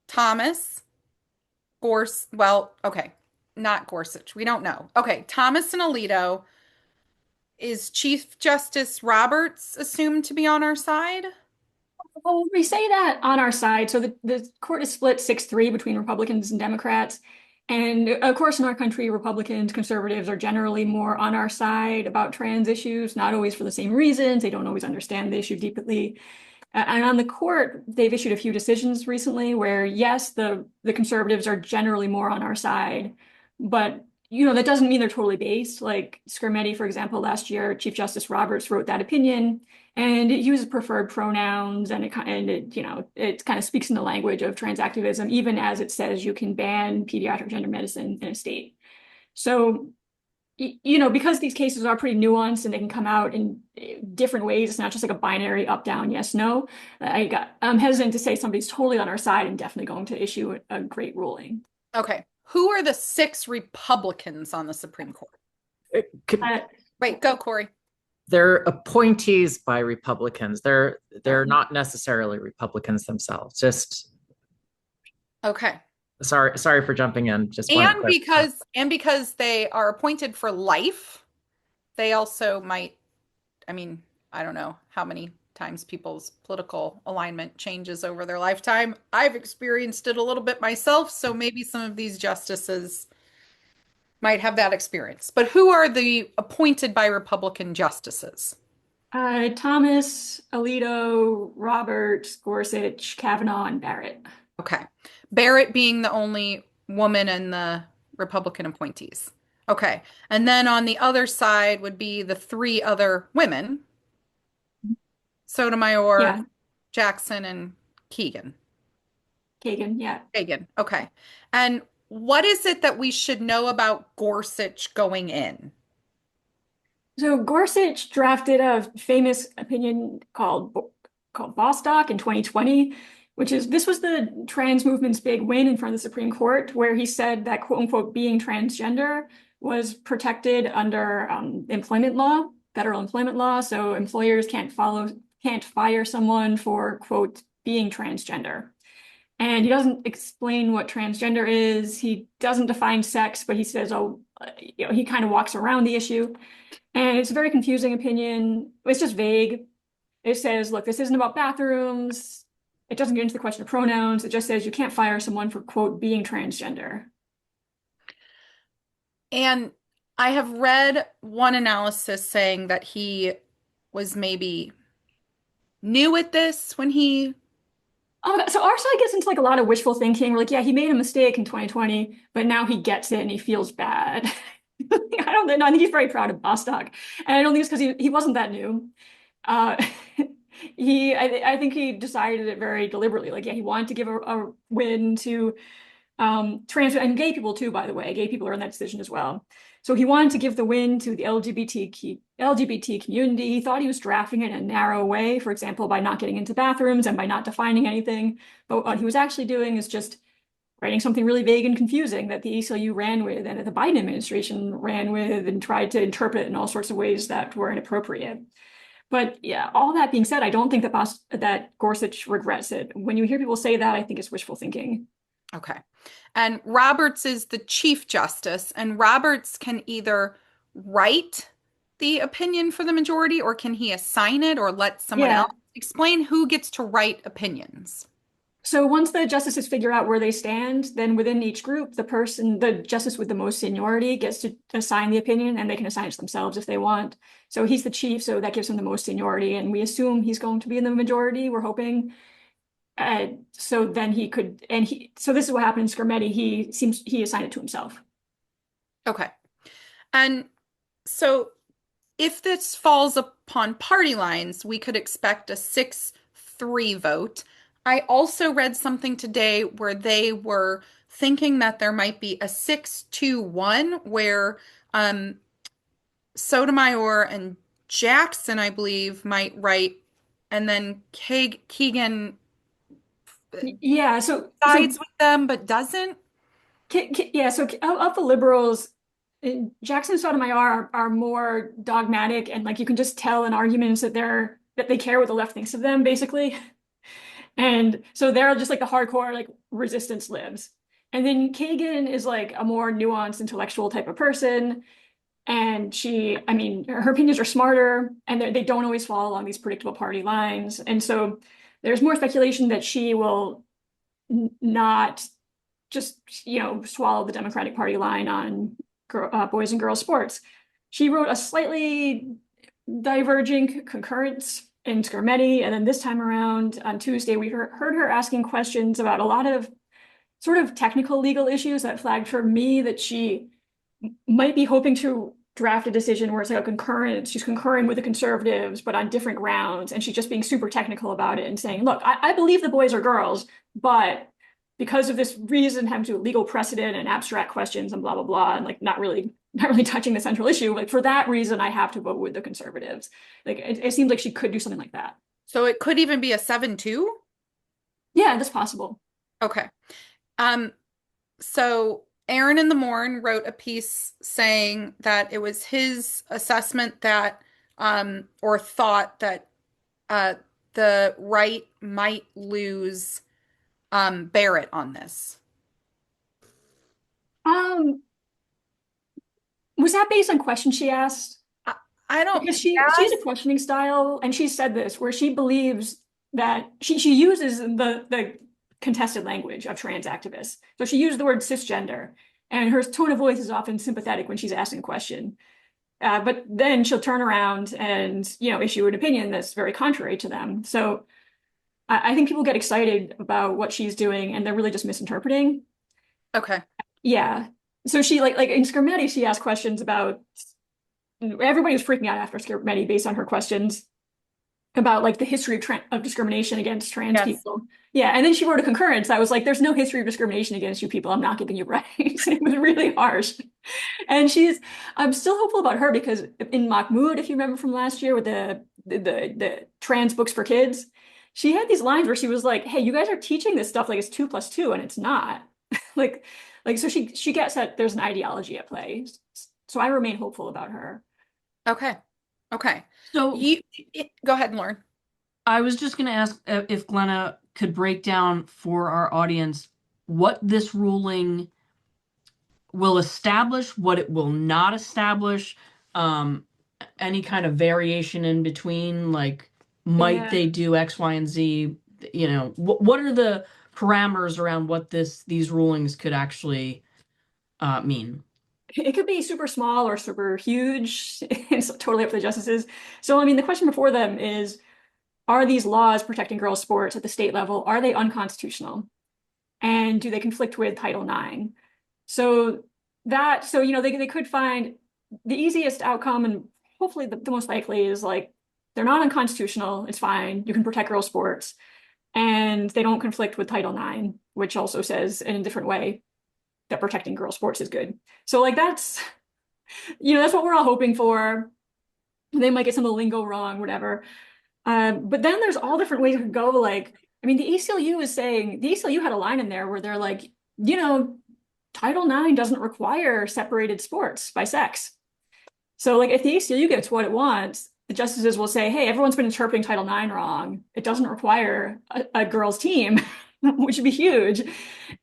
Thomas, okay, not Gorsuch. We don't know. Okay, Thomas and Alito. Is Chief Justice Roberts assumed to be on our side? Well, we say that on our side. So the court is split 6-3 between Republicans and Democrats. And of course, in our country, Republicans, conservatives are generally more on our side about trans issues, not always for the same reasons. They don't always understand the issue deeply. And on the court, they've issued a few decisions recently where, yes, the conservatives are generally more on our side, but that doesn't mean they're totally based. Like Scrimetti, for example, last year, Chief Justice Roberts wrote that opinion, and it uses preferred pronouns, and it kind of speaks in the language of trans activism, even as it says you can ban pediatric gender medicine in a state. So because these cases are pretty nuanced and they can come out in different ways, it's not just like a binary up, down, yes, no. I'm hesitant to say somebody's totally on our side and definitely going to issue a great ruling. Okay. Who are the 6 Republicans on the Supreme Court? Wait, go, Corey. They're appointees by Republicans. They're not necessarily Republicans themselves. Just Okay. sorry for jumping in. Because they are appointed for life, they also might, I don't know how many times people's political alignment changes over their lifetime. I've experienced it a little bit myself, so maybe some of these justices might have that experience. But who are the appointed by Republican justices? Thomas, Alito, Roberts, Gorsuch, Kavanaugh, and Barrett. Okay. Barrett being the only woman in the Republican appointees. Okay. And then on the other side would be the 3 other women, Sotomayor, Yeah. Jackson, and Keegan. Kagan, yeah. Kagan. Okay. And what is it that we should know about Gorsuch going in? So Gorsuch drafted a famous opinion called Bostock in 2020, this was the trans movement's big win in front of the Supreme Court, where he said that quote unquote being transgender was protected under employment law, federal employment law. So employers can't fire someone for quote being transgender. And he doesn't explain what transgender is. He doesn't define sex, but he says, he kind of walks around the issue. And it's a very confusing opinion. It's just vague. It says, look, this isn't about bathrooms. It doesn't get into the question of pronouns. It just says you can't fire someone for, quote, being transgender. And I have read one analysis saying that he was maybe new at this when he... So our side gets into like a lot of wishful thinking. We're like, yeah, he made a mistake in 2020, but now he gets it and he feels bad. I don't know. I think he's very proud of Bostock. And I don't think it's because he wasn't that new. I think he decided it very deliberately. Like, yeah, he wanted to give a win to trans and gay people too, by the way. Gay people are in that decision as well. So he wanted to give the win to the LGBT community. He thought he was drafting it in a narrow way, for example, by not getting into bathrooms and by not defining anything. But what he was actually doing is just writing something really vague and confusing that the ACLU ran with and that the Biden administration ran with and tried to interpret in all sorts of ways that were inappropriate. But yeah, all that being said, I don't think that Gorsuch regrets it. When you hear people say that, I think it's wishful thinking. Okay. And Roberts is the Chief Justice, and Roberts can either write the opinion for the majority or can he assign it or let someone else? Explain who gets to write opinions. So once the justices figure out where they stand, then within each group, the justice with the most seniority gets to assign the opinion, and they can assign it to themselves if they want. So he's the chief, so that gives him the most seniority, and we assume he's going to be in the majority, we're hoping. So then so this is what happened in Skermeti. He assigned it to himself. Okay. And so if this falls upon party lines, we could expect a 6-3 vote. I also read something today where they were thinking that there might be a 6-2-1 where Sotomayor and Jackson, I believe, might write, and then Keegan sides with them but doesn't. Yeah, so of the liberals, Jackson and Sotomayor are more dogmatic, and like you can just tell in arguments that they care what the left thinks of them, basically. And so they're just like the hardcore like resistance libs. And then Kagan is like a more nuanced intellectual type of person. And her opinions are smarter and they don't always fall along these predictable party lines. And so there's more speculation that she will not just, swallow the Democratic Party line on boys and girls sports. She wrote a slightly diverging concurrence in Skermeti, and then this time around on Tuesday, we heard her asking questions about a lot of sort of technical legal issues that flagged for me that she might be hoping to draft a decision where it's like a concurrence. She's concurring with the conservatives, but on different grounds, and she's just being super technical about it and saying, look, I believe the boys are girls, but because of this reason, having to do legal precedent and abstract questions and blah, blah, blah, and like not really touching the central issue. Like for that reason, I have to vote with the conservatives. Like it seems like she could do something like that. So it could even be a 7-2? Yeah, that's possible. Okay. So Aaron in the Morn wrote a piece saying that it was his assessment that or thought that the right might lose Barrett on this. Was that based on questions she asked? I don't. Because she has a questioning style, and she said this where she believes that she uses the contested language of trans activists. So she used the word cisgender, and her tone of voice is often sympathetic when she's asking a question. But then she'll turn around and issue an opinion that's very contrary to them. So I think people get excited about what she's doing, and they're really just misinterpreting. Okay. Yeah. So she like in Skermeti, she asked questions about. Everybody was freaking out after Skermeti based on her questions. about like the history of discrimination against trans Yes. people. Yeah, and then she wrote a concurrence. I was like, "There's no history of discrimination against you people. I'm not giving you rights." It was really harsh. And I'm still hopeful about her because in Mahmoud, if you remember from last year with the trans books for kids, she had these lines where she was like, "Hey, you guys are teaching this stuff like it's 2 + 2, and it's not." like, so she gets that there's an ideology at play. So I remain hopeful about her. Okay. Okay. So Go ahead, Lauren. I was just going to ask if Glenna could break down for our audience what this ruling will establish, what it will not establish, any kind of variation in between, like might they do X, Y, and Z? You know, what are the parameters around what these rulings could actually mean? It could be super small or super huge. It's totally up to the justices. So, I mean, the question before them is, are these laws protecting girls' sports at the state level, are they unconstitutional? And do they conflict with Title IX? So they could find the easiest outcome, and hopefully the most likely is like, they're not unconstitutional, it's fine, you can protect girls' sports, and they don't conflict with Title IX, which also says in a different way that protecting girls' sports is good. So like that's what we're all hoping for. They might get some of the lingo wrong, whatever. But then there's all different ways it could go. Like, I mean, the ACLU had a line in there where they're like, Title IX doesn't require separated sports by sex. So like if the ACLU gets what it wants, the justices will say, hey, everyone's been interpreting Title IX wrong. It doesn't require a girls' team, which would be huge.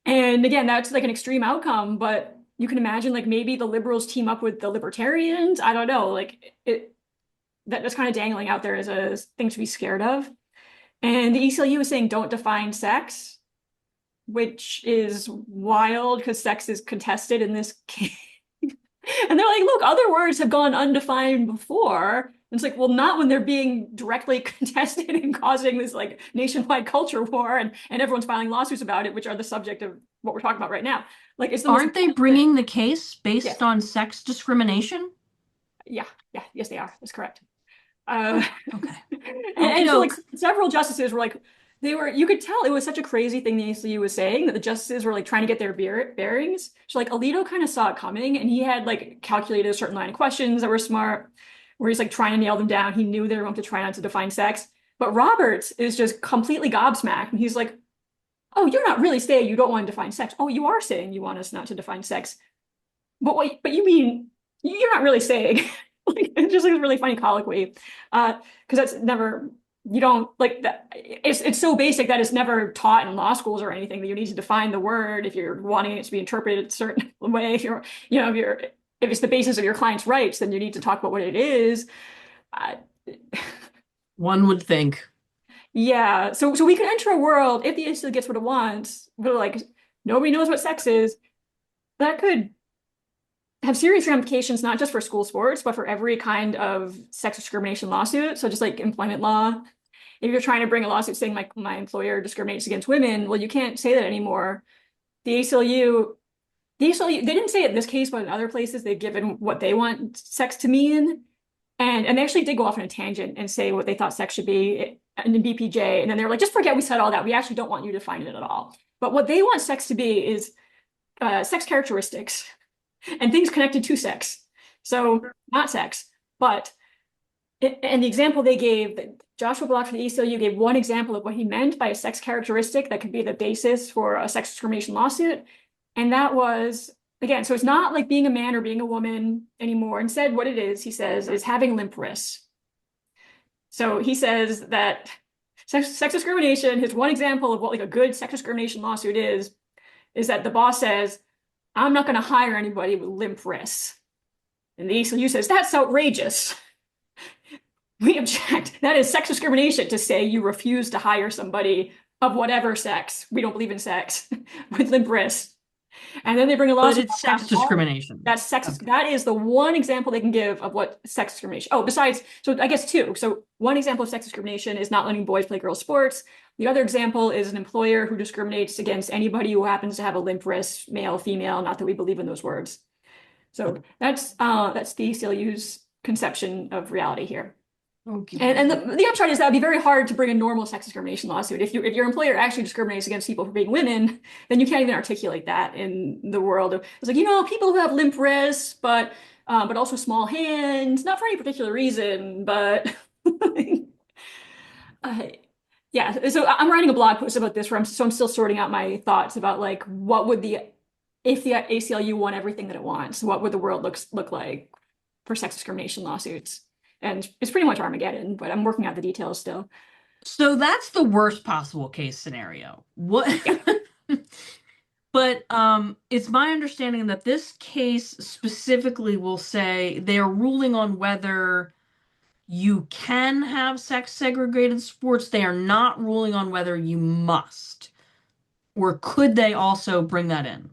And again, that's like an extreme outcome, but you can imagine like maybe the liberals team up with the libertarians. I don't know, like that's kind of dangling out there as a thing to be scared of. And the ACLU is saying don't define sex, which is wild because sex is contested in this case. And they're like, look, other words have gone undefined before. And it's like, well, not when they're being directly contested and causing this like nationwide culture war, and everyone's filing lawsuits about it, which are the subject of what we're talking about right now. Like, aren't they bringing the case based on sex discrimination? Yeah, yes, they are. That's correct. Okay. And so like several justices were like, you could tell it was such a crazy thing the ACLU was saying that the justices were like trying to get their bearings. So like Alito kind of saw it coming, and he had like calculated a certain line of questions that were smart, where he's like trying to nail them down. He knew they were going to try not to define sex. But Roberts is just completely gobsmacked, and he's like, oh, you're not really saying you don't want to define sex. Oh, you are saying you want us not to define sex. But you mean you're not really saying. Like, it's just like a really funny colloquy, because that's never, you don't like that. It's so basic that it's never taught in law schools or anything, that you need to define the word if you're wanting it to be interpreted a certain way. If it's the basis of your client's rights, then you need to talk about what it is. One would think. Yeah, so we could enter a world, if the ACLU gets what it wants, but like nobody knows what sex is. That could have serious ramifications, not just for school sports, but for every kind of sex discrimination lawsuit. So just like employment law, if you're trying to bring a lawsuit saying my employer discriminates against women, well, you can't say that anymore. The ACLU, they didn't say it in this case, but in other places, they've given what they want sex to mean. And they actually did go off on a tangent and say what they thought sex should be in the BPJ. And then they were like, just forget we said all that. We actually don't want you to define it at all. But what they want sex to be is sex characteristics and things connected to sex. So not sex, but, and the example they gave, Joshua Block for the ACLU gave one example of what he meant by a sex characteristic that could be the basis for a sex discrimination lawsuit. And that was, again, so it's not like being a man or being a woman anymore. Instead, what it is, he says, is having limp wrists. So he says that sex discrimination, his one example of what like a good sex discrimination lawsuit is that the boss says, I'm not going to hire anybody with limp wrists. And the ACLU says, that's outrageous. We object. That is sex discrimination to say you refuse to hire somebody of whatever sex. We don't believe in sex with limp wrists. And then they bring a lawsuit. But it's sex discrimination. That's sex. Okay. That is the one example they can give of what sex discrimination. Oh, besides, so I guess two. So one example of sex discrimination is not letting boys play girls' sports. The other example is an employer who discriminates against anybody who happens to have a limp wrist, male, female, not that we believe in those words. So that's the ACLU's conception of reality here. Okay. And the upside is that it'd be very hard to bring a normal sex discrimination lawsuit. If your employer actually discriminates against people for being women, then you can't even articulate that in the world of, it's like, people who have limp wrists, but also small hands, not for any particular reason, but yeah. So I'm writing a blog post about this so I'm still sorting out my thoughts about like if the ACLU won everything that it wants, what would the world look like for sex discrimination lawsuits? And it's pretty much Armageddon, but I'm working out the details still. So that's the worst possible case scenario. What? Yeah. But it's my understanding that this case specifically will say they are ruling on whether you can have sex segregated sports. They are not ruling on whether you must. Or could they also bring that in?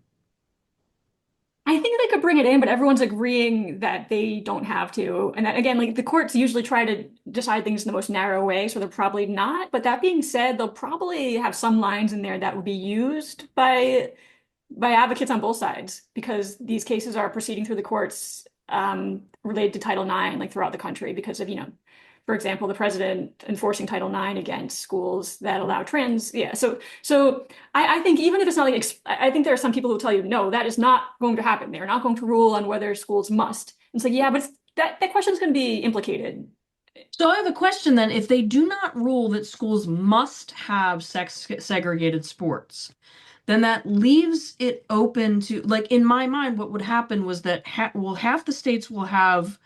I think they could bring it in, but everyone's agreeing that they don't have to. And that, again, like the courts usually try to decide things in the most narrow way, so they're probably not. But that being said, they'll probably have some lines in there that would be used by advocates on both sides because these cases are proceeding through the courts related to Title IX, like throughout the country, because of, for example, the president enforcing Title IX against schools that allow trans. Yeah. So I think even if it's not like, I think there are some people who tell you, no, that is not going to happen. They're not going to rule on whether schools must. It's like, yeah, but that question is going to be implicated. So I have a question then. If they do not rule that schools must have sex segregated sports, then that leaves it open to, like, in my mind, what would happen was that half the states will have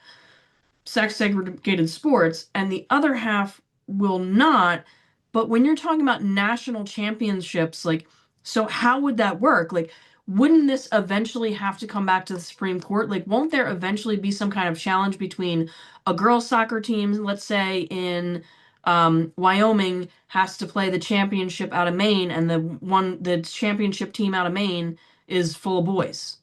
sex segregated sports and the other half will not. But when you're talking about national championships, like, so how would that work? Like, wouldn't this eventually have to come back to the Supreme Court? Like, won't there eventually be some kind of challenge between a girls' soccer team, let's say in Wyoming, has to play the championship out of Maine, and the championship team out of Maine is full of boys?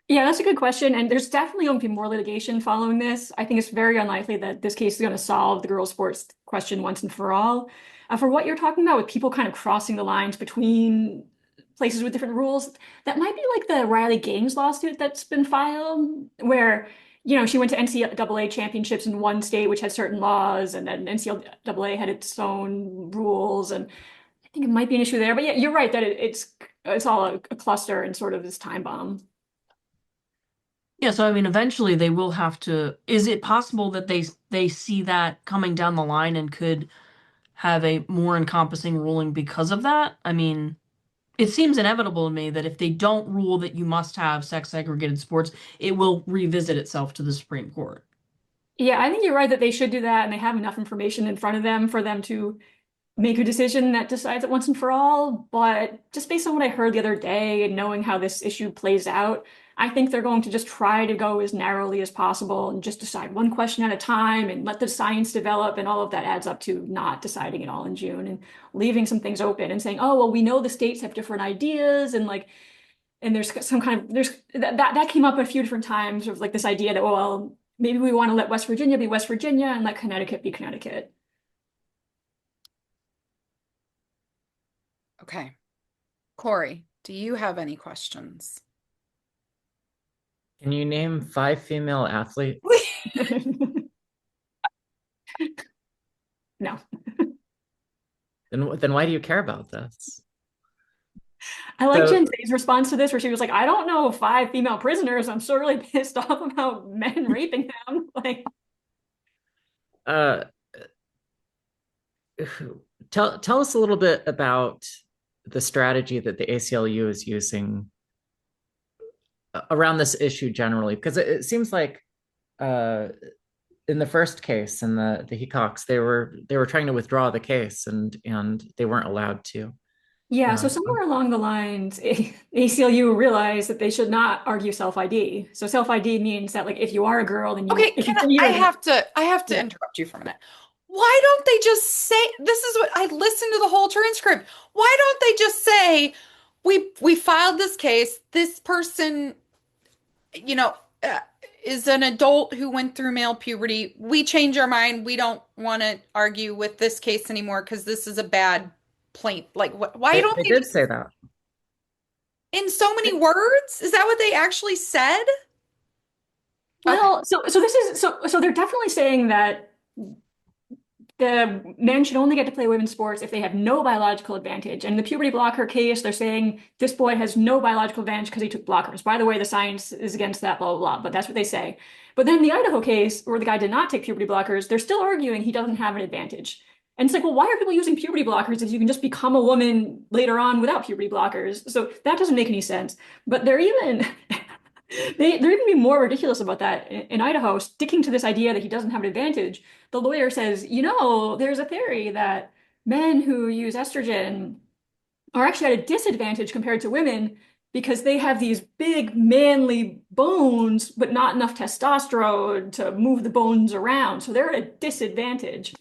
Yeah, that's a good question. And there's definitely going to be more litigation following this. I think it's very unlikely that this case is going to solve the girls' sports question once and for all. For what you're talking about with people kind of crossing the lines between places with different rules, that might be like the Riley Gaines lawsuit that's been filed, where, she went to NCAA championships in one state, which had certain laws, and then NCAA had its own rules. And I think it might be an issue there. But yeah, you're right that it's all a cluster and sort of this time bomb. Yeah, so I mean, eventually they will have to. Is it possible that they see that coming down the line and could have a more encompassing ruling because of that? I mean, it seems inevitable to me that if they don't rule that you must have sex segregated sports, it will revisit itself to the Supreme Court. Yeah, I think you're right that they should do that and they have enough information in front of them for them to make a decision that decides it once and for all. But just based on what I heard the other day and knowing how this issue plays out, I think they're going to just try to go as narrowly as possible and just decide one question at a time and let the science develop. And all of that adds up to not deciding it all in June and leaving some things open and saying, oh, well, we know the states have different ideas and there's some kind of that came up a few different times of like this idea that, well, maybe we want to let West Virginia be West Virginia and let Connecticut be Connecticut. Okay. Corey, do you have any questions? Can you name 5 female athletes? No. Then why do you care about this? I like Jen Zay's response to this, where she was like, I don't know 5 female prisoners. I'm so really pissed off about men raping them. Like, tell us a little bit about the strategy that the ACLU is using around this issue generally, because it seems like in the first case, in the Hecox, they were trying to withdraw the case and they weren't allowed to. yeah, so somewhere along the lines, ACLU realized that they should not argue self-ID. So self-ID means that like if you are a girl, then you Okay, I have to Yeah. interrupt you for a minute. Why don't they just say, this is what I listened to the whole transcript. Why don't they just say, we filed this case, this person, is an adult who went through male puberty. We change our mind. We don't want to argue with this case anymore because this is a bad plaint. Like, why don't they they did just say that in so many words? Is that what they actually said? Well, so this is so they're definitely saying that the men should only get to play women's sports if they have no biological advantage. And in the puberty blocker case, they're saying this boy has no biological advantage because he took blockers. By the way, the science is against that, blah, blah, blah, but that's what they say. But then in the Idaho case, where the guy did not take puberty blockers, they're still arguing he doesn't have an advantage. And it's like, well, why are people using puberty blockers if you can just become a woman later on without puberty blockers? So that doesn't make any sense. But they're even they're even being more ridiculous about that in Idaho, sticking to this idea that he doesn't have an advantage. The lawyer says, there's a theory that men who use estrogen are actually at a disadvantage compared to women because they have these big manly bones, but not enough testosterone to move the bones around. So they're at a disadvantage.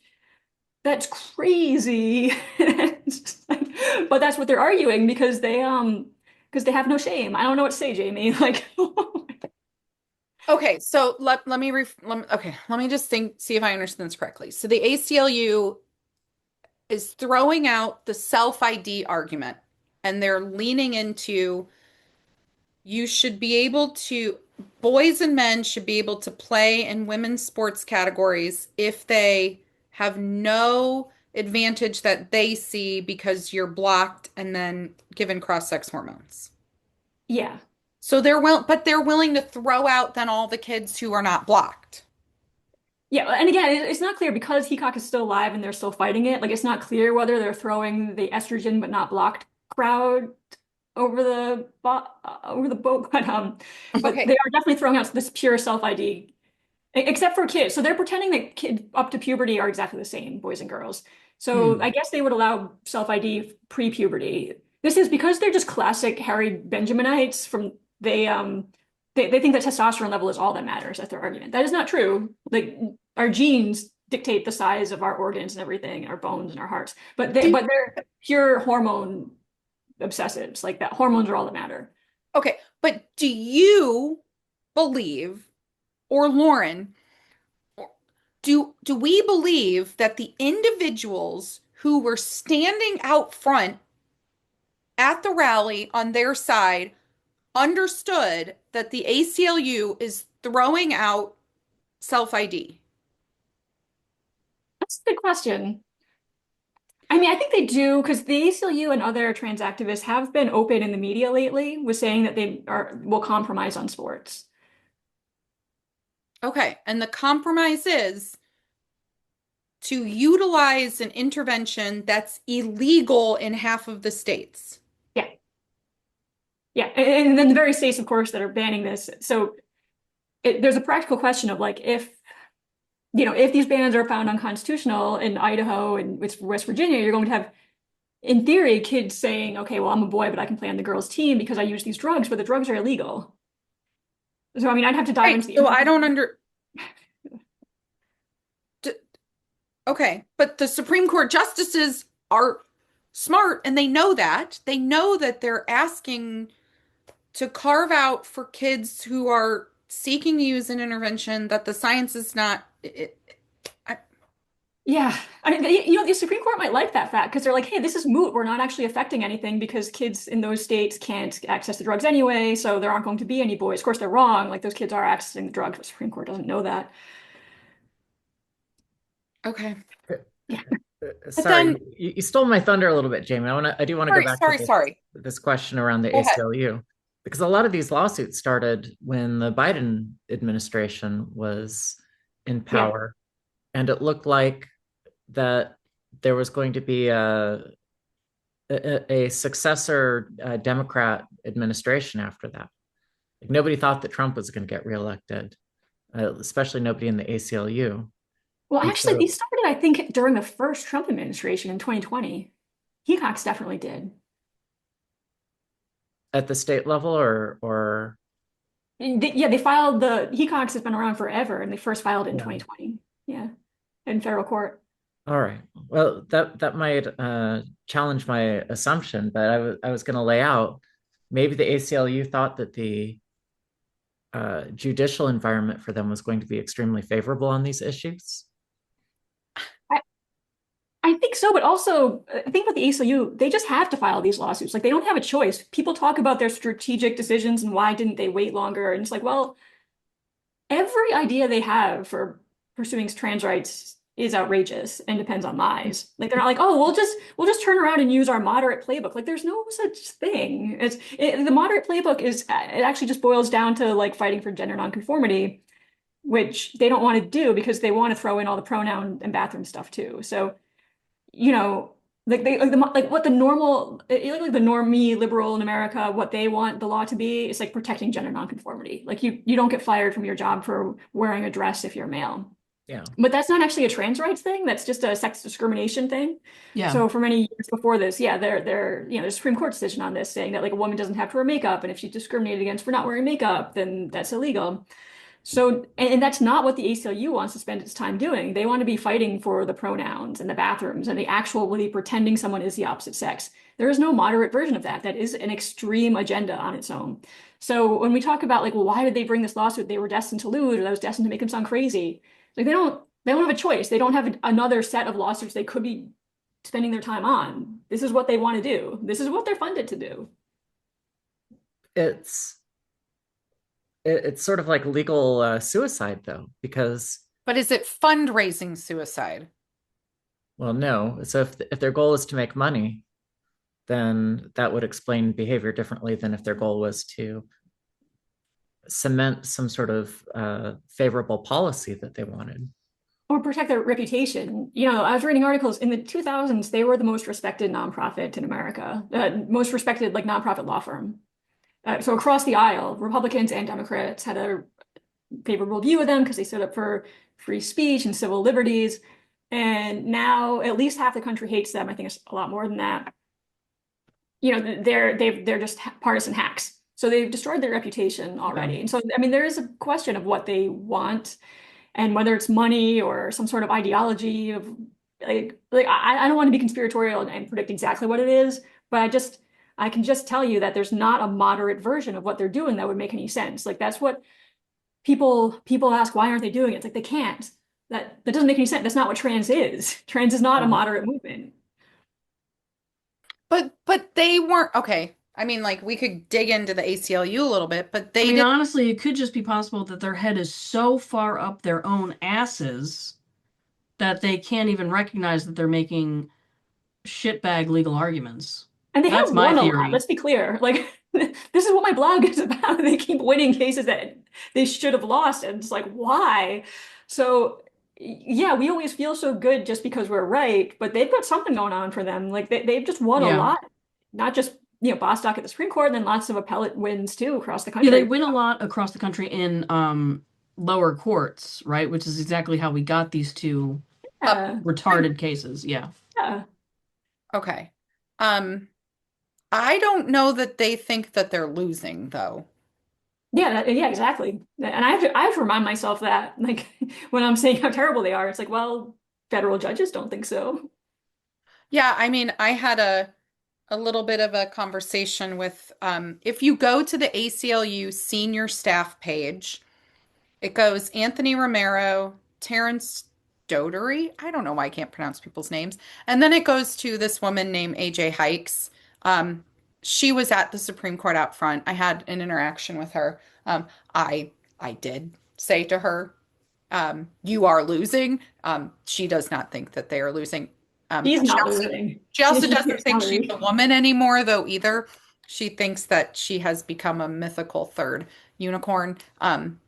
That's crazy. But that's what they're arguing because they have no shame. I don't know what to say, Jamie. Like Okay, so let me just see if I understand this correctly. So the ACLU is throwing out the self-ID argument, and they're leaning into boys and men should be able to play in women's sports categories if they have no advantage that they see because you're blocked and then given cross-sex hormones. Yeah. So they're willing to throw out then all the kids who are not blocked. Yeah, and again, it's not clear because Heacock is still alive and they're still fighting it. Like, it's not clear whether they're throwing the estrogen but not blocked crowd over the boat, but Okay. they are definitely throwing out this pure self-ID, except for kids. So they're pretending that kids up to puberty are exactly the same, boys and girls. So I guess they would allow self-ID pre-puberty. This is because they're just classic Harry Benjaminites from they think that testosterone level is all that matters. That's their argument. That is not true. Like our genes dictate the size of our organs and everything, our bones and our hearts. But they're pure hormone obsessives. Like that hormones are all that matter. Okay, but do you believe, or Lauren, do we believe that the individuals who were standing out front at the rally on their side understood that the ACLU is throwing out self-ID? That's a good question. I mean, I think they do because the ACLU and other trans activists have been open in the media lately with saying that they will compromise on sports. Okay, and the compromise is to utilize an intervention that's illegal in half of the states. Yeah. Yeah, and then the very states, of course, that are banning this. So there's a practical question of like if these bans are found unconstitutional in Idaho and West Virginia, you're going to have, in theory, kids saying, okay, well, I'm a boy, but I can play on the girls' team because I use these drugs, but the drugs are illegal. So, I mean, I'd have to dive into the. So I don't Okay, but the Supreme Court justices are smart and they know that. They know that they're asking to carve out for kids who are seeking to use an intervention that the science is not. Yeah, I mean, the Supreme Court might like that fact because they're like, hey, this is moot. We're not actually affecting anything because kids in those states can't access the drugs anyway, so there aren't going to be any boys. Of course, they're wrong. Like those kids are accessing the drugs, but the Supreme Court doesn't know that. Okay. Yeah. Sorry, you stole my thunder a little bit, Jamie. I do want to go back to this question around the ACLU because a lot of these lawsuits started when the Biden administration was in power, and it looked like that there was going to be a successor Democrat administration after that. Like nobody thought that Trump was going to get reelected, especially nobody in the ACLU. Well, actually, these started, I think, during the first Trump administration in 2020. Heacock's definitely did. At the state level or they filed Heacock's has been around forever, and they first filed it in 2020. Yeah, in federal court. All right. Well, that might challenge my assumption, but I was going to lay out maybe the ACLU thought that the judicial environment for them was going to be extremely favorable on these issues. I think so, but also I think with the ACLU, they just have to file these lawsuits. Like they don't have a choice. People talk about their strategic decisions and why didn't they wait longer? And it's like, well, every idea they have for pursuing trans rights is outrageous and depends on lies. Like they're not like, oh, we'll just turn around and use our moderate playbook. Like there's no such thing. The moderate playbook is it actually just boils down to like fighting for gender nonconformity, which they don't want to do because they want to throw in all the pronoun and bathroom stuff too. So, you know, like what the normal like the normie liberal in America, what they want the law to be is like protecting gender nonconformity. Like you don't get fired from your job for wearing a dress if you're male. Yeah. But that's not actually a trans rights thing. That's just a sex discrimination thing. Yeah. So for many years before this, yeah, there's a Supreme Court decision on this saying that like a woman doesn't have to wear makeup, and if she's discriminated against for not wearing makeup, then that's illegal. So, and that's not what the ACLU wants to spend its time doing. They want to be fighting for the pronouns and the bathrooms and the actually pretending someone is the opposite sex. There is no moderate version of that. That is an extreme agenda on its own. So when we talk about like, well, why did they bring this lawsuit? They were destined to lose, or that was destined to make them sound crazy. Like they don't have a choice. They don't have another set of lawsuits they could be spending their time on. This is what they want to do. This is what they're funded to do. It's sort of like legal suicide, though, because. But is it fundraising suicide? Well, no. So if their goal is to make money, then that would explain behavior differently than if their goal was to cement some sort of favorable policy that they wanted. Or protect their reputation. You know, I was reading articles in the 2000s, they were the most respected nonprofit in America, most respected like nonprofit law firm. So across the aisle, Republicans and Democrats had a favorable view of them because they stood up for free speech and civil liberties. And now at least half the country hates them. I think it's a lot more than that. You know, they're just partisan hacks. So they've destroyed their reputation already. Yeah. And so, I mean, there is a question of what they want and whether it's money or some sort of ideology of like I don't want to be conspiratorial and predict exactly what it is, but I can just tell you that there's not a moderate version of what they're doing that would make any sense. Like that's what people ask, why aren't they doing it? It's like they can't. That doesn't make any sense. That's not what trans is. Trans is not a moderate movement. But they weren't okay. I mean, like we could dig into the ACLU a little bit, but they did. Honestly, it could just be possible that their head is so far up their own asses that they can't even recognize that they're making shitbag legal arguments. And they That's have my won a theory. lot. Let's be clear. Like this is what my blog is about. They keep winning cases that they should have lost, and it's like why? So yeah, we always feel so good just because we're right, but they've got something going on for them. Like they've just won a lot, not just Bostock at the Supreme Court, and then lots of appellate wins too across the country. Yeah, they win a lot across the country in lower courts, right? Which is exactly how we got these two retarded cases. Yeah. Yeah. Okay. I don't know that they think that they're losing though. Yeah, yeah, exactly. And I have to remind myself that, like, when I'm saying how terrible they are, it's like, well, federal judges don't think so. Yeah, I mean, I had a little bit of a conversation with if you go to the ACLU senior staff page, it goes Anthony Romero, Terrence Dodery. I don't know why I can't pronounce people's names. And then it goes to this woman named AJ Hikes. She was at the Supreme Court out front. I had an interaction with her. I did say to her, you are losing. She does not think that they are losing. She's not losing. She also doesn't think she's a woman anymore, though, either. She thinks that she has become a mythical third unicorn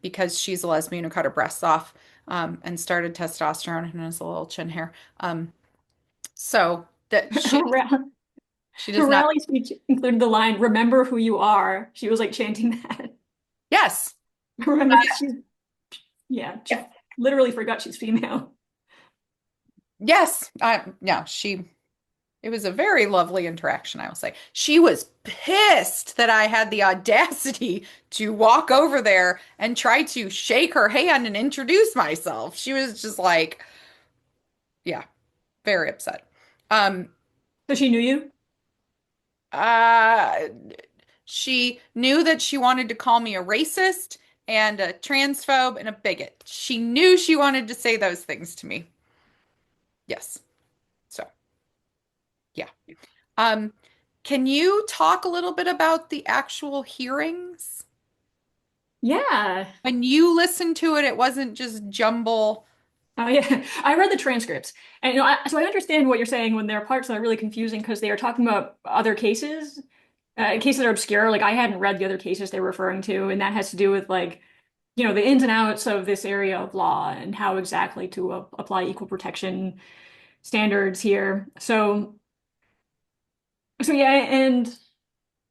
because she's a lesbian who cut her breasts off and started testosterone and has a little chin hair. So that she does her not. rally speech included the line, "Remember who you are." She was like chanting that. Yes. Remember, she literally forgot she's female. Yes. Yeah, it was a very lovely interaction, I will say. She was pissed that I had the audacity to walk over there and try to shake her hand and introduce myself. She was just like, yeah, very upset. So she knew you? She knew that she wanted to call me a racist and a transphobe and a bigot. She knew she wanted to say those things to me. Yes. So, yeah. Can you talk a little bit about the actual hearings? Yeah. When you listened to it, it wasn't just jumble Oh yeah, I read the transcripts, and so I understand what you're saying when there are parts that are really confusing because they are talking about other cases, cases that are obscure. Like I hadn't read the other cases they were referring to, and that has to do with like, the ins and outs of this area of law and how exactly to apply equal protection standards here. So yeah, and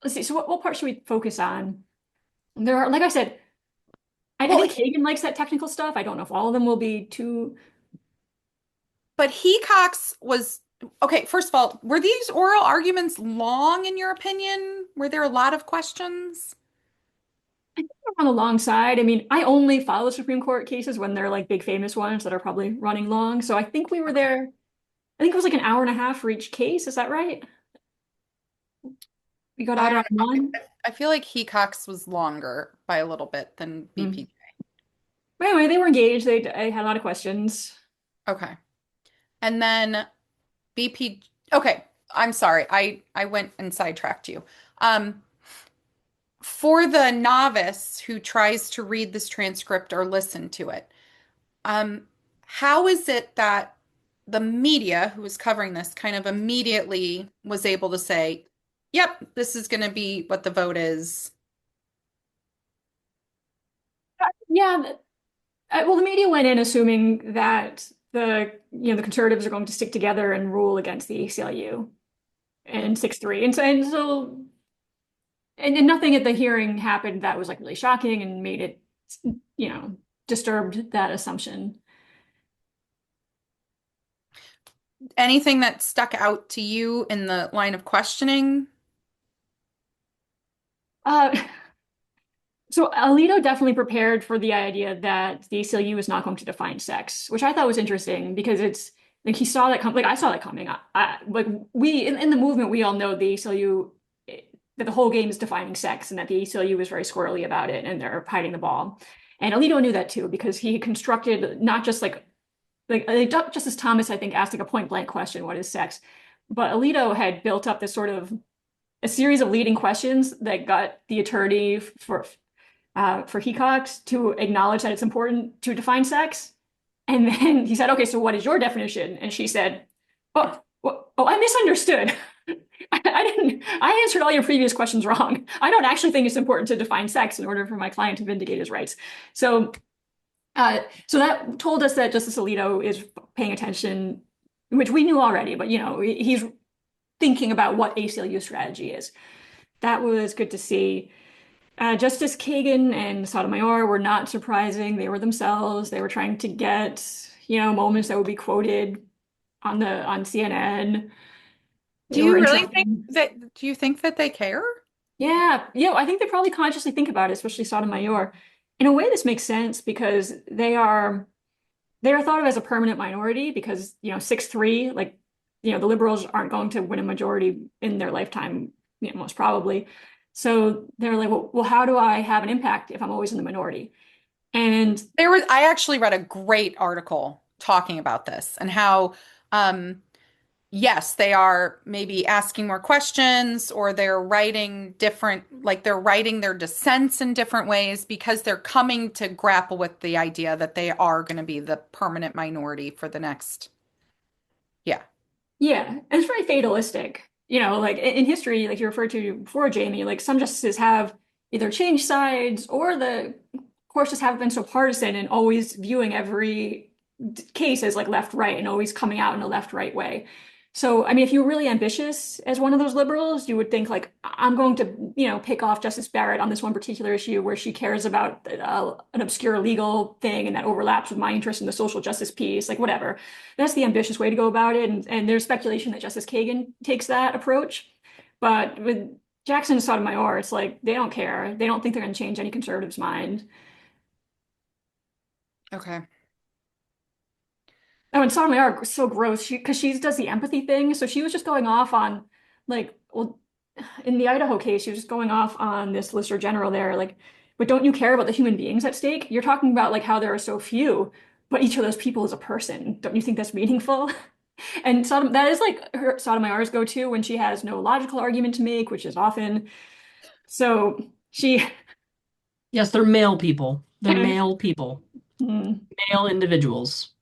let's see. So what part should we focus on? There are, like I said, I Well, think Kagan likes that technical stuff. I don't know if all of them will be too. but Hecox was okay. First of all, were these oral arguments long in your opinion? Were there a lot of questions? I think they're on the long side. I mean, I only follow Supreme Court cases when they're like big famous ones that are probably running long. So I think we were Okay. there. I think it was like an hour and a half for each case. Is that right? We got out I around don't know. one. I feel like Hecox was longer by a little bit than Hmm. BP. But anyway, they were engaged. They had a lot of questions. Okay. And then BP. Okay. I'm sorry. I went and sidetracked you. Um, for the novice who tries to read this transcript or listen to it, um, how is it that the media who was covering this kind of immediately was able to say, yep, this is going to be what the vote is? Yeah. Well, the media went in assuming that the conservatives are going to stick together and rule against the ACLU and 6-3. And nothing at the hearing happened that was like really shocking and made it, disturbed that assumption. Anything that stuck out to you in the line of questioning? Uh, so Alito definitely prepared for the idea that the ACLU is not going to define sex, which I thought was interesting because it's like he saw that come like I saw that coming. Like we in the movement, we all know the ACLU that the whole game is defining sex and that the ACLU is very squirrely about it and they're hiding the ball. And Alito knew that too because he constructed not just like Justice Thomas, I think, asked like a point blank question, what is sex? But Alito had built up this sort of a series of leading questions that got the attorney for Hecox to acknowledge that it's important to define sex. And then he said, okay, so what is your definition? And she said, I misunderstood. I answered all your previous questions wrong. I don't actually think it's important to define sex in order for my client to vindicate his rights. So that told us that Justice Alito is paying attention, which we knew already, but he's thinking about what ACLU strategy is. That was good to see. Justice Kagan and Sotomayor were not surprising. They were themselves. They were trying to get, moments that would be quoted on CNN. They Do were you really interested. do you think that they care? Yeah, I think they probably consciously think about it, especially Sotomayor. In a way, this makes sense because they are thought of as a permanent minority because 6-3, like the liberals aren't going to win a majority in their lifetime, most probably. So they're like, well, how do I have an impact if I'm always in the minority? And I actually read a great article talking about this and how um yes, they are maybe asking more questions or they're writing different, like they're writing their dissents in different ways because they're coming to grapple with the idea that they are going to be the permanent minority for the next. Yeah. yeah, and it's very fatalistic. Like in history, like you referred to before, Jamie, like some justices have either changed sides or the courts just haven't been so partisan and always viewing every case as like left right and always coming out in a left right way. So, I mean, if you were really ambitious as one of those liberals, you would think like, I'm going to, pick off Justice Barrett on this one particular issue where she cares about an obscure legal thing and that overlaps with my interest in the social justice piece, like whatever. That's the ambitious way to go about it. And there's speculation that Justice Kagan takes that approach. But with Jackson and Sotomayor, it's like they don't care. They don't think they're going to change any conservative's mind. Okay. Oh, and Sotomayor was so gross. Because she does the empathy thing, so she was just going off on, like, well, in the Idaho case, she was just going off on this Solicitor General there, like, but don't you care about the human beings at stake? You're talking about like how there are so few, but each of those people is a person. Don't you think that's meaningful? And that is like her Sotomayor's go-to when she has no logical argument to make, which is often. So she, Yes, they're male people. They're male people, Hmm. male individuals.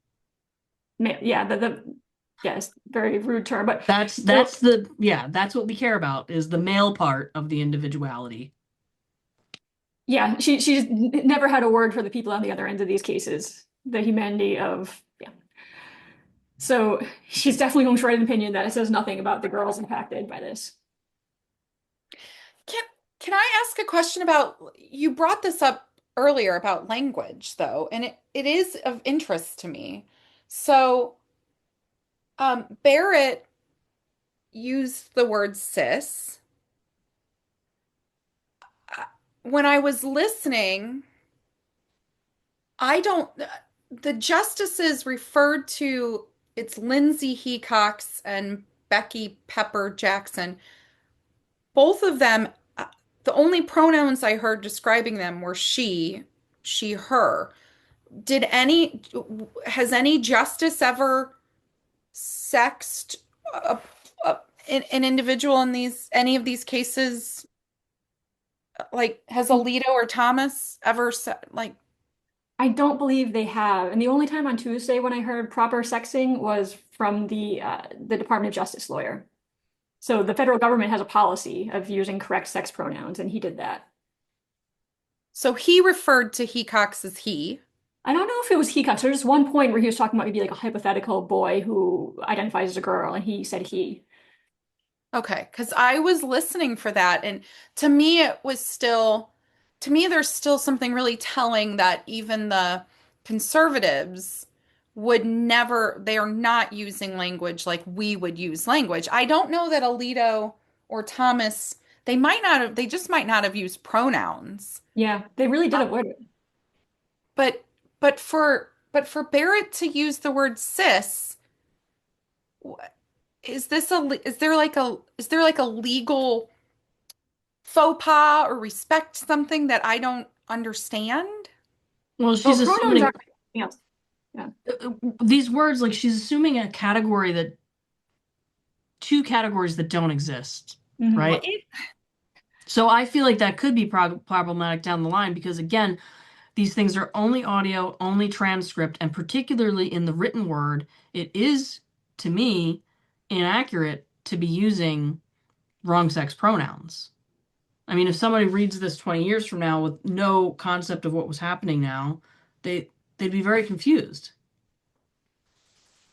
yeah, yes, very rude term, but That's that's what we care about, is the male part of the individuality. yeah, she's never had a word for the people on the other end of these cases, the humanity of, yeah. So she's definitely going to write an opinion that it says nothing about the girls impacted by this. Can can I ask a question about, you brought this up earlier about language though, and it is of interest to me. So Barrett used the word cis. When I was listening, I don't, the justices referred to, it's Lindsay Hecox and Becky Pepper Jackson. Both of them, the only pronouns I heard describing them were she, her. Did any, has any justice ever sexed an individual in any of these cases? Like, has Alito or Thomas ever said, like, I don't believe they have. And the only time on Tuesday when I heard proper sexing was from the Department of Justice lawyer. So the federal government has a policy of using correct sex pronouns, and he did that. so he referred to Hecox as he. I don't know if it was he. There's just one point where he was talking about maybe like a hypothetical boy who identifies as a girl, and he said he. Okay, because I was listening for that, and to me, it was still, to me, there's still something really telling that even the conservatives would never, they are not using language like we would use language. I don't know that Alito or Thomas, they might not have, they just might not have used pronouns. Yeah, they really did avoid it. But but for Barrett to use the word cis, is this a, is there like a legal faux pas or respect something that I don't understand? Well, she's Well, pronouns assuming are yeah. Yeah. these words, like she's assuming a category that two categories that don't exist, Mhm. right? So I feel like that could be problematic down the line because, again, these things are only audio, only transcript, and particularly in the written word, it is, to me, inaccurate to be using wrong sex pronouns. I mean, if somebody reads this 20 years from now with no concept of what was happening now, they'd be very confused.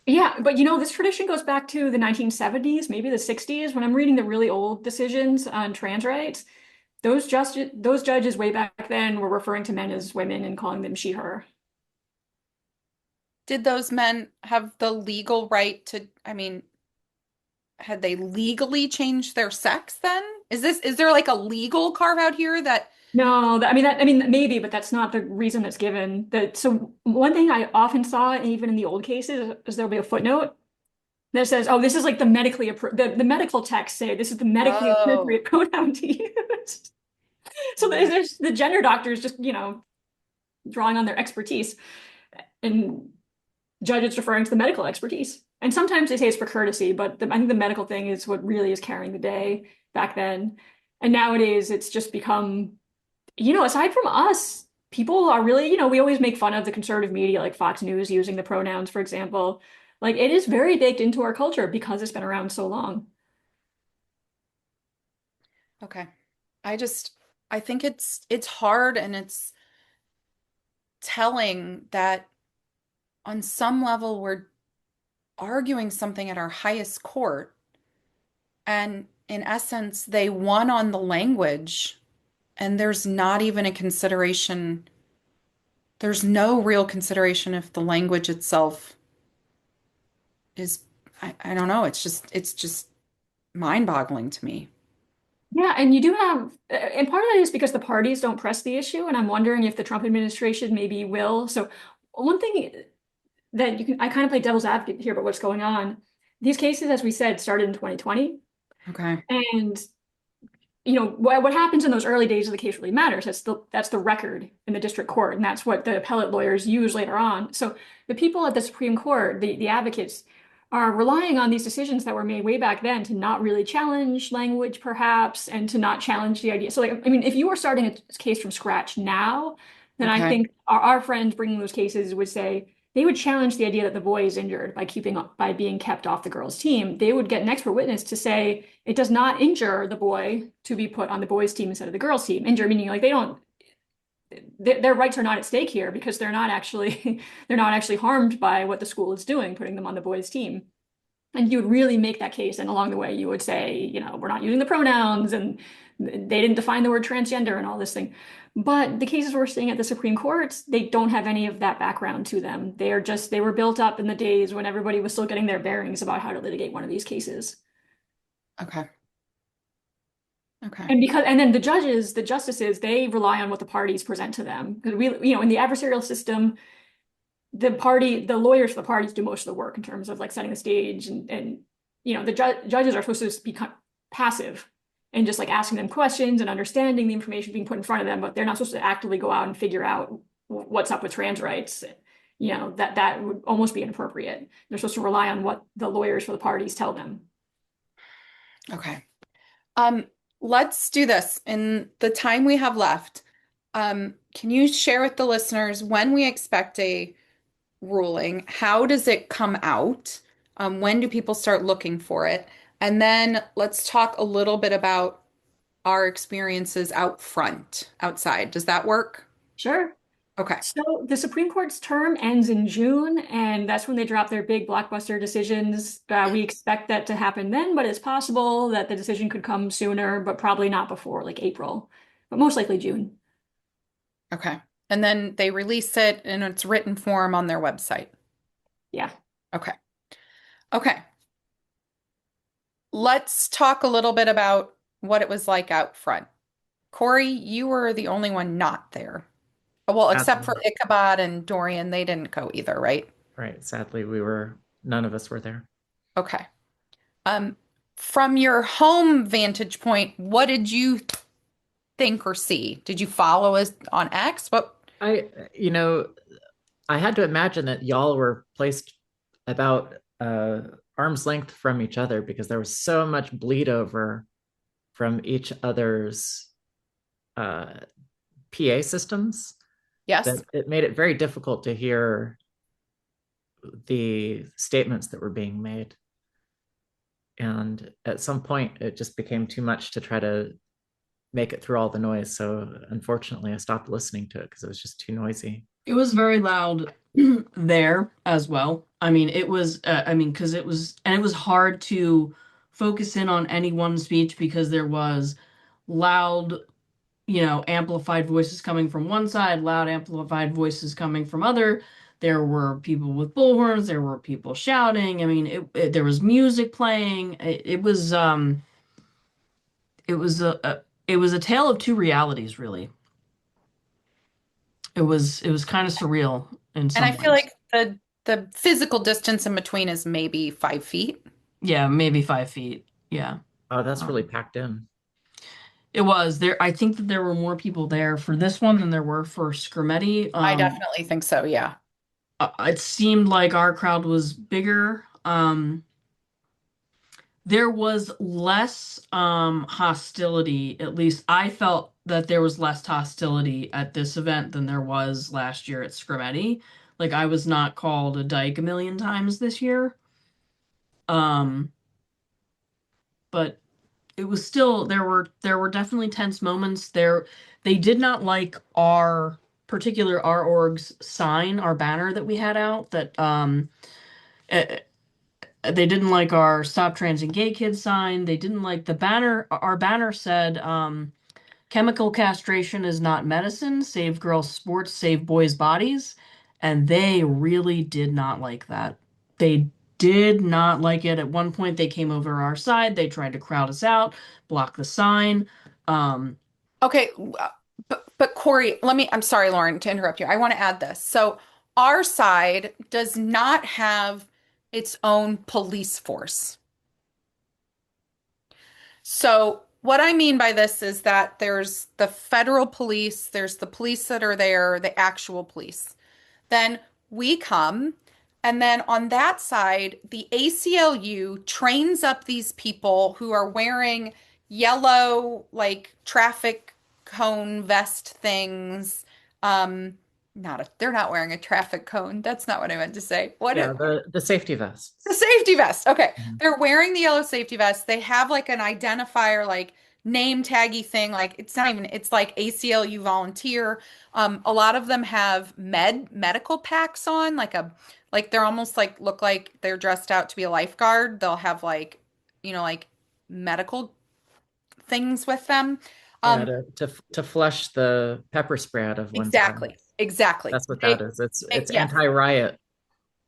Yeah, but this tradition goes back to the 1970s, maybe the 60s. When I'm reading the really old decisions on trans rights, those judges way back then were referring to men as women and calling them she, her. Did those men have the legal right to, I mean, had they legally changed their sex then? Is there like a legal carve out here that No, I mean maybe, but that's not the reason that's given. So one thing I often saw, even in the old cases, is there'll be a footnote that says, "Oh, this is like the the medical texts say this is the medically appropriate pronoun to use." So there's the gender doctors just drawing on their expertise, and judges referring to the medical expertise. And sometimes they say it's for courtesy, but I think the medical thing is what really is carrying the day back then. And nowadays, it's just become aside from us, people are really, we always make fun of the conservative media like Fox News using the pronouns, for example. Like it is very baked into our culture because it's been around so long. Okay. I think it's hard and it's telling that on some level we're arguing something at our highest court, and in essence they won on the language, and there's not even a consideration, there's no real consideration if the language itself is, I don't know, it's just mind-boggling to me. Yeah, and you do have, and part of that is because the parties don't press the issue, and I'm wondering if the Trump administration maybe will. So one thing that I kind of play devil's advocate here about what's going on. These cases, as we said, started in 2020. Okay. And what happens in those early days of the case really matters. That's the record in the district court, and that's what the appellate lawyers use later on. So the people at the Supreme Court, the advocates, are relying on these decisions that were made way back then to not really challenge language, perhaps, and to not challenge the idea. So, like, I mean, if you were starting a case from scratch now, then I think our friends bringing those cases would say they would challenge the idea that the boy is injured by being kept off the girls' team. They would get an expert witness to say it does not injure the boy to be put on the boys' team instead of the girls' team. Injure meaning like their rights are not at stake here because they're not actually they're not actually harmed by what the school is doing, putting them on the boys' team. And you would really make that case, and along the way you would say, we're not using the pronouns, and they didn't define the word transgender and all this thing. But the cases we're seeing at the Supreme Court, they don't have any of that background to them. They were built up in the days when everybody was still getting their bearings about how to litigate one of these cases. Okay. Okay. And then the justices, they rely on what the parties present to them. Because in the adversarial system, the lawyers for the parties do most of the work in terms of like setting the stage, and the judges are supposed to be passive and just like asking them questions and understanding the information being put in front of them, but they're not supposed to actively go out and figure out what's up with trans rights. That would almost be inappropriate. They're supposed to rely on what the lawyers for the parties tell them. Okay. Let's do this in the time we have left. Can you share with the listeners when we expect a ruling? How does it come out? When do people start looking for it? And then let's talk a little bit about our experiences outside. Does that work? Sure. Okay. So the Supreme Court's term ends in June, and that's when they drop their big blockbuster decisions. We expect that to happen then, but it's possible that the decision could come sooner, but probably not before like April, but most likely June. Okay. And then they release it in its written form on their website. Yeah. Okay. Okay. Let's talk a little bit about what it was like out front. Corey, you were the only one not there. Well, except for Ichabod and Dorian, they didn't go either, right? Right. Sadly, none of us were there. Okay. From your home vantage point, what did you think or see? Did you follow us on X? I had to imagine that y'all were placed about arm's length from each other because there was so much bleed over from each other's PA systems. Yes. That it made it very difficult to hear the statements that were being made. And at some point, it just became too much to try to make it through all the noise. So unfortunately, I stopped listening to it because it was just too noisy. It was very loud there as well. I mean, it was, because it was hard to focus in on any one speech because there was loud, amplified voices coming from one side, loud amplified voices coming from other. There were people with bullhorns. There were people shouting. I mean, there was music playing. It was a tale of two realities, really. It was kind of surreal in some And I feel ways. like the physical distance in between is maybe 5 feet. Yeah, maybe 5 feet. Yeah. Oh, that's really packed in. It was there. I think that there were more people there for this one than there were for Scrimeti. I definitely think so, yeah. It seemed like our crowd was bigger. There was less hostility. At least I felt that there was less hostility at this event than there was last year at Scrimeti. Like I was not called a dyke a million times this year. But it was still there were definitely tense moments there. They did not like our org's sign, our banner that we had out that eh, they didn't like our Stop Trans and Gay Kids sign. They didn't like the banner. Our banner said chemical castration is not medicine. Save girls' sports, save boys' bodies. And they really did not like that. They did not like it. At one point, they came over our side. They tried to crowd us out, block the sign. Okay, but Corey, I'm sorry, Lauren, to interrupt you. I want to add this. So our side does not have its own police force. So what I mean by this is that there's the federal police, there's the police that are there, the actual police. Then we come, and then on that side, the ACLU trains up these people who are wearing yellow, like traffic cone vest things, they're not wearing a traffic cone. That's not what I meant to say. Yeah, the safety vests. The safety vest. Okay. Mhm. They're wearing the yellow safety vest. They have like an identifier, like name taggy thing. Like it's not even, it's like ACLU volunteer. A lot of them have medical packs on, like they're almost like look like they're dressed out to be a lifeguard. They'll have like, like medical things with them. Yeah, Um, to flush the pepper spray out of one's eyes. exactly. That's what that is. It's Yes, anti-riot.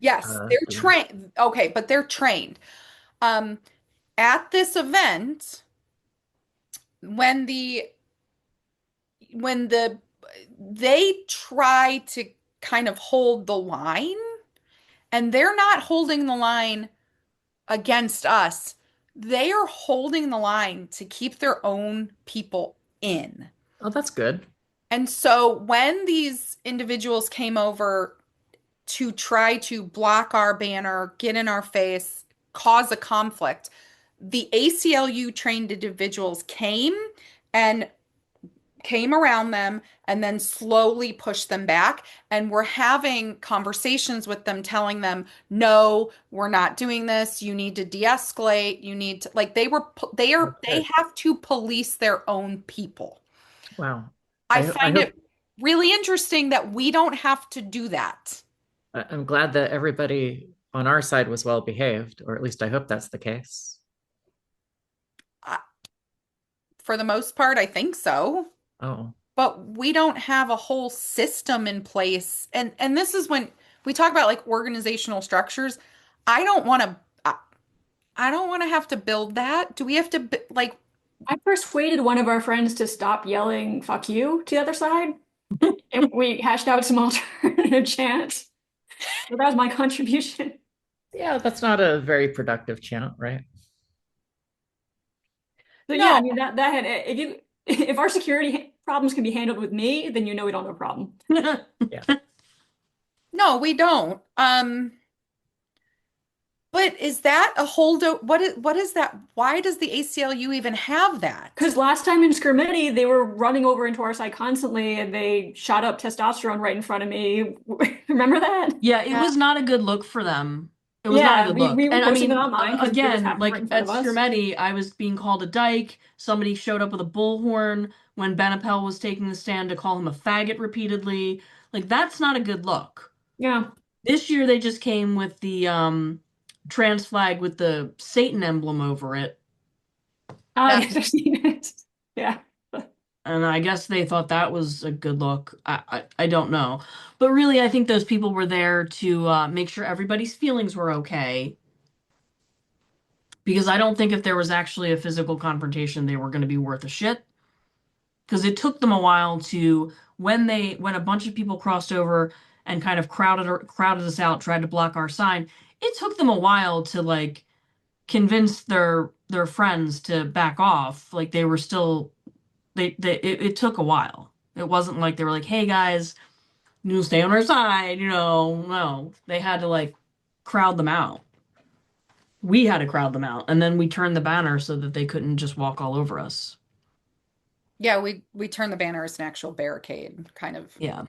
yes, they're Thing. trained. Okay, but they're trained. Um, at this event, when the they try to kind of hold the line, and they're not holding the line against us. They are holding the line to keep their own people in. Oh, that's good. And so when these individuals came over to try to block our banner, get in our face, cause a conflict, the ACLU trained individuals and came around them and then slowly pushed them back. And we're having conversations with them, telling them, no, we're not doing this. You need to de-escalate. You need to, like, they have to police their own people. Wow. I I find hope it really interesting that we don't have to do that. I'm glad that everybody on our side was well behaved, or at least I hope that's the case. I, for the most part, I think so. Oh, But we don't have a whole system in place. And this is when we talk about like organizational structures. I don't want to I don't want to have to build that. Do we have to like I persuaded one of our friends to stop yelling "fuck you" to the other side, and we hashed out some alternative chants. So that was my contribution. yeah, that's not a very productive chant, right? So yeah, no, I mean that had if our security problems can be handled with me, then we don't have a problem. Yeah. no, we don't. But is that a holdover? What is that? Why does the ACLU even have that? Because last time in Skirmity, they were running over into our side constantly, and they shot up testosterone right in front of me. Remember that? Yeah, it Yeah. was not a good look for them. It was not a Yeah, good we look. we were And I posting it mean, online because it just again, happened right like in front at of us. Skirmety, I was being called a dyke. Somebody showed up with a bullhorn when Ben Appel was taking the stand to call him a faggot repeatedly. Like, that's not a good look. Yeah. This year they just came with the trans flag with the Satan emblem over it. Oh, Yeah. yes, I've seen it. Yeah. And I guess they thought that was a good look. I don't know. But really, I think those people were there to make sure everybody's feelings were okay. Because I don't think if there was actually a physical confrontation, they were going to be worth a shit. Because it took them a while to, when a bunch of people crossed over and kind of crowded us out, tried to block our sign, it took them a while to like convince their friends to back off. Like they were still it took a while. It wasn't like they were like, "Hey guys, you stay on our side," No, they had to like crowd them out. We had to crowd them out, and then we turned the banner so that they couldn't just walk all over us. Yeah, we turn the banner as an actual barricade, kind of. Yeah.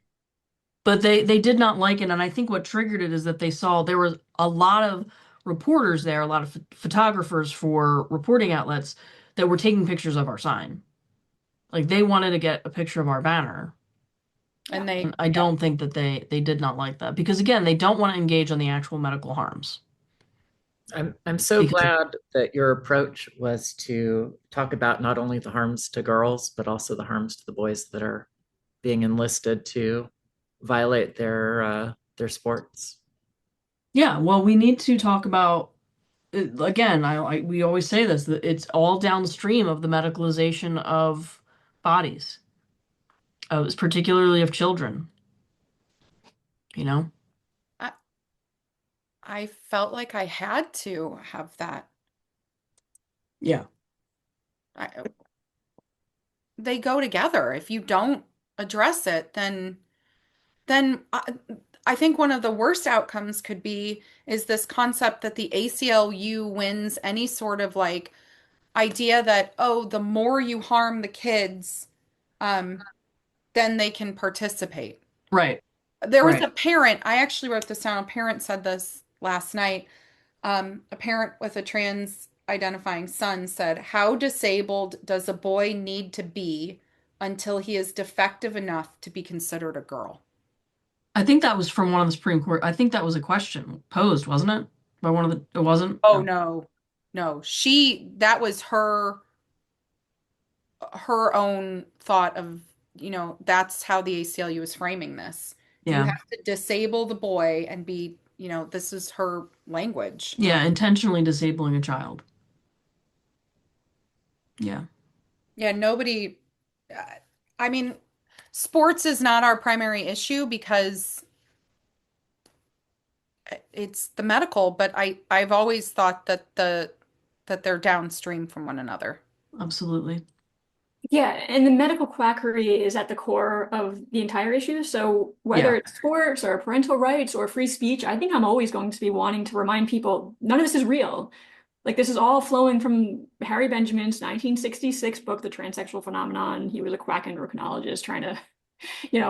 But they did not like it, and I think what triggered it is that they saw there was a lot of reporters there, a lot of photographers for reporting outlets that were taking pictures of our sign. Like they wanted to get a picture of our banner. And And I don't think that they did not like that because again, they don't want to engage on the actual medical harms. I'm so Because glad that your approach was to talk about not only the harms to girls, but also the harms to the boys that are being enlisted to violate their sports. yeah, well, we need to talk about again. We always say this that it's all downstream of the medicalization of bodies, particularly of children. You know. I, I felt like I had to have that. Yeah. I, they go together. If you don't address it, then I think one of the worst outcomes could be is this concept that the ACLU wins any sort of like idea that, oh, the more you harm the kids, um, then they can participate. Right. There was Right. a parent, I actually wrote this down. A parent said this last night. A parent with a trans identifying son said, "How disabled does a boy need to be until he is defective enough to be considered a girl?" I think that was from one of the Supreme Court. I think that was a question posed, wasn't it? By one of the, it wasn't? Oh No. no. No, that was her own thought of, that's how the ACLU is framing this. You Yeah. have to disable the boy and be, this is her language. Yeah, intentionally disabling a child. Yeah. Yeah, nobody, uh, I mean, sports is not our primary issue because it's the medical, but I've always thought that they're downstream from one another. Absolutely. Yeah, and the medical quackery is at the core of the entire issue. So whether Yeah. it's sports or parental rights or free speech, I think I'm always going to be wanting to remind people none of this is real. Like this is all flowing from Harry Benjamin's 1966 book, The Transsexual Phenomenon. He was a quack endocrinologist trying to,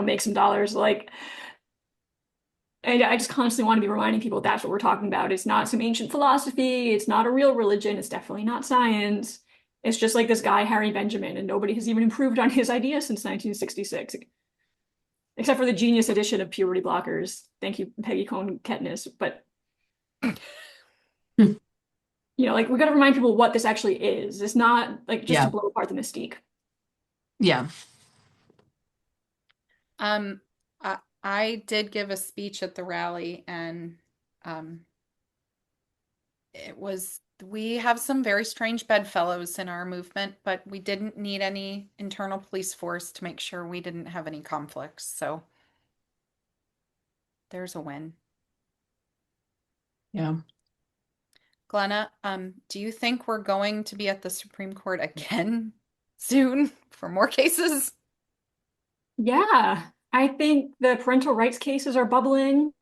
make some dollars. Like, I just constantly want to be reminding people that's what we're talking about. It's not some ancient philosophy. It's not a real religion. It's definitely not science. It's just like this guy, Harry Benjamin, and nobody has even improved on his ideas since 1966, except for the genius edition of puberty blockers. Thank you, Peggy Cohn Ketnis. But, like we got to remind people what this actually is. It's not like just to Yeah. blow apart the mystique. Yeah. Um, I did give a speech at the rally, and um, we have some very strange bedfellows in our movement, but we didn't need any internal police force to make sure we didn't have any conflicts. So there's a win. Yeah. Glenna, do you think we're going to be at the Supreme Court again soon for more cases? Yeah, I think the parental rights cases are bubbling,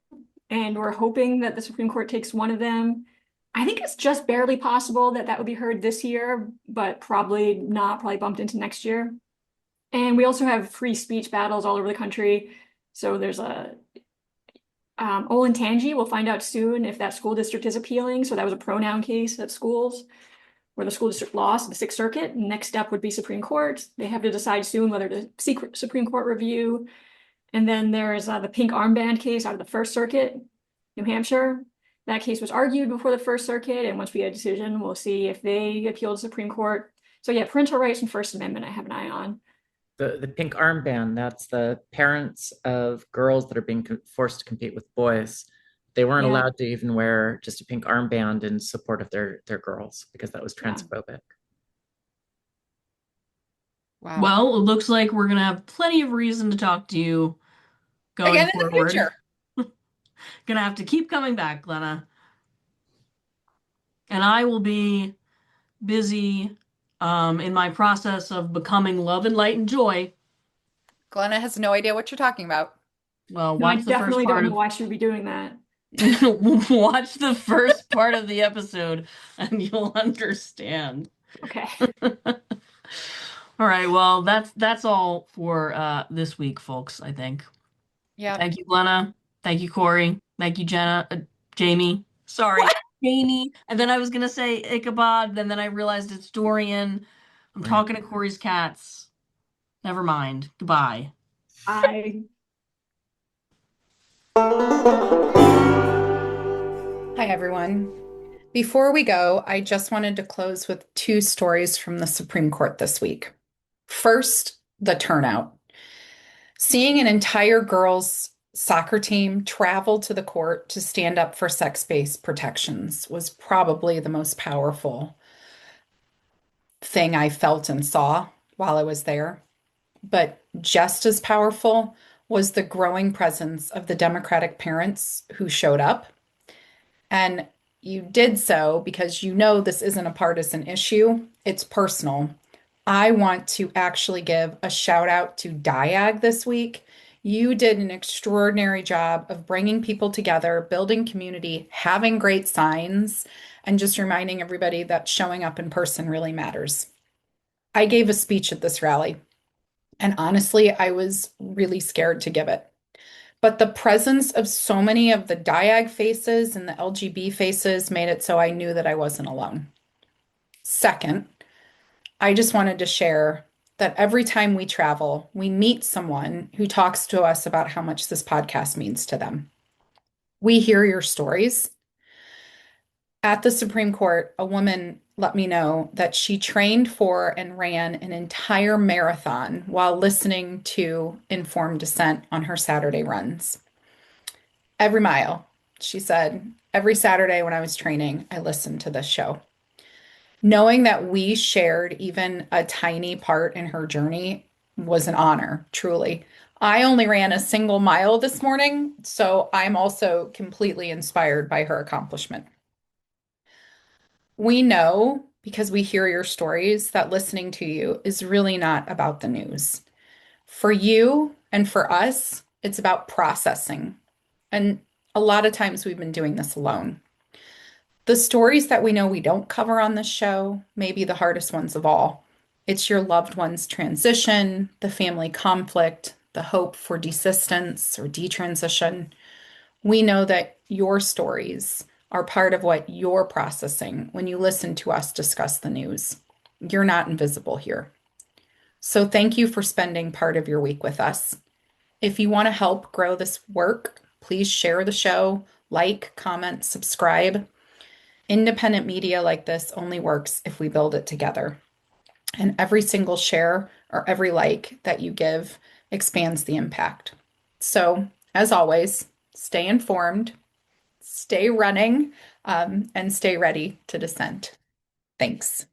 and we're hoping that the Supreme Court takes one of them. I think it's just barely possible that that would be heard this year, but probably not, probably bumped into next year. And we also have free speech battles all over the country. So there's a Olentangy, we'll find out soon if that school district is appealing. So that was a pronoun case at schools where the school district lost the Sixth Circuit. Next step would be Supreme Court. They have to decide soon whether to seek Supreme Court review. And then there's the pink armband case out of the First Circuit, New Hampshire. That case was argued before the First Circuit, and once we get a decision, we'll see if they appeal to Supreme Court. So yeah, parental rights and First Amendment I have an eye on. The pink armband, that's the parents of girls that are being forced to compete with boys. They weren't allowed to even wear just a pink armband in support of their girls because that was transphobic. Wow. Well, it looks like we're going to have plenty of reason to talk to you going Again in the forward. future. Gonna have to keep coming back, Glenna. And I will be busy in my process of becoming love and light and joy. Glenna has no idea what you're talking about. Well, No, I watch the first definitely part don't know of why she'd be doing that. watch the first part of the episode and you'll understand. Okay. All right, well, that's all for this week, folks, I think. Yeah. Thank you, Glenna. Thank you, Corey. Thank you, Jenna. Jamie. Sorry, What? Jamie. And then I was gonna say Ichabod, and then I realized it's Dorian. I'm talking to Corey's cats. Never mind. Goodbye. I Hi, everyone. Before we go, I just wanted to close with two stories from the Supreme Court this week. First, the turnout. Seeing an entire girls' soccer team travel to the court to stand up for sex-based protections was probably the most powerful thing I felt and saw while I was there. But just as powerful was the growing presence of the Democratic parents who showed up. And you did so because you know this isn't a partisan issue, it's personal. I want to actually give a shout out to Diag this week. You did an extraordinary job of bringing people together, building community, having great signs, and just reminding everybody that showing up in person really matters. I gave a speech at this rally, and honestly, I was really scared to give it But the presence of so many of the diag faces and the LGB faces made it so I knew that I wasn't alone. Second, I just wanted to share that every time we travel, we meet someone who talks to us about how much this podcast means to them. We hear your stories. At the Supreme Court, a woman let me know that she trained for and ran an entire marathon while listening to Informed Dissent on her Saturday runs. Every mile, she said, every Saturday when I was training, I listened to this show. Knowing that we shared even a tiny part in her journey was an honor, truly. I only ran a single mile this morning, so I'm also completely inspired by her accomplishment. We know, because we hear your stories, that listening to you is really not about the news. For you and for us, it's about processing. And a lot of times we've been doing this alone. The stories that we know we don't cover on this show may be the hardest ones of all. It's your loved one's transition, the family conflict, the hope for desistance or detransition. We know that your stories are part of what you're processing when you listen to us discuss the news. You're not invisible here. So thank you for spending part of your week with us. If you want to help grow this work, please share the show, like, comment, subscribe. Independent media like this only works if we build it together. And every single share or every like that you give expands the impact. So, as always, stay informed, stay running, and stay ready to dissent. Thanks.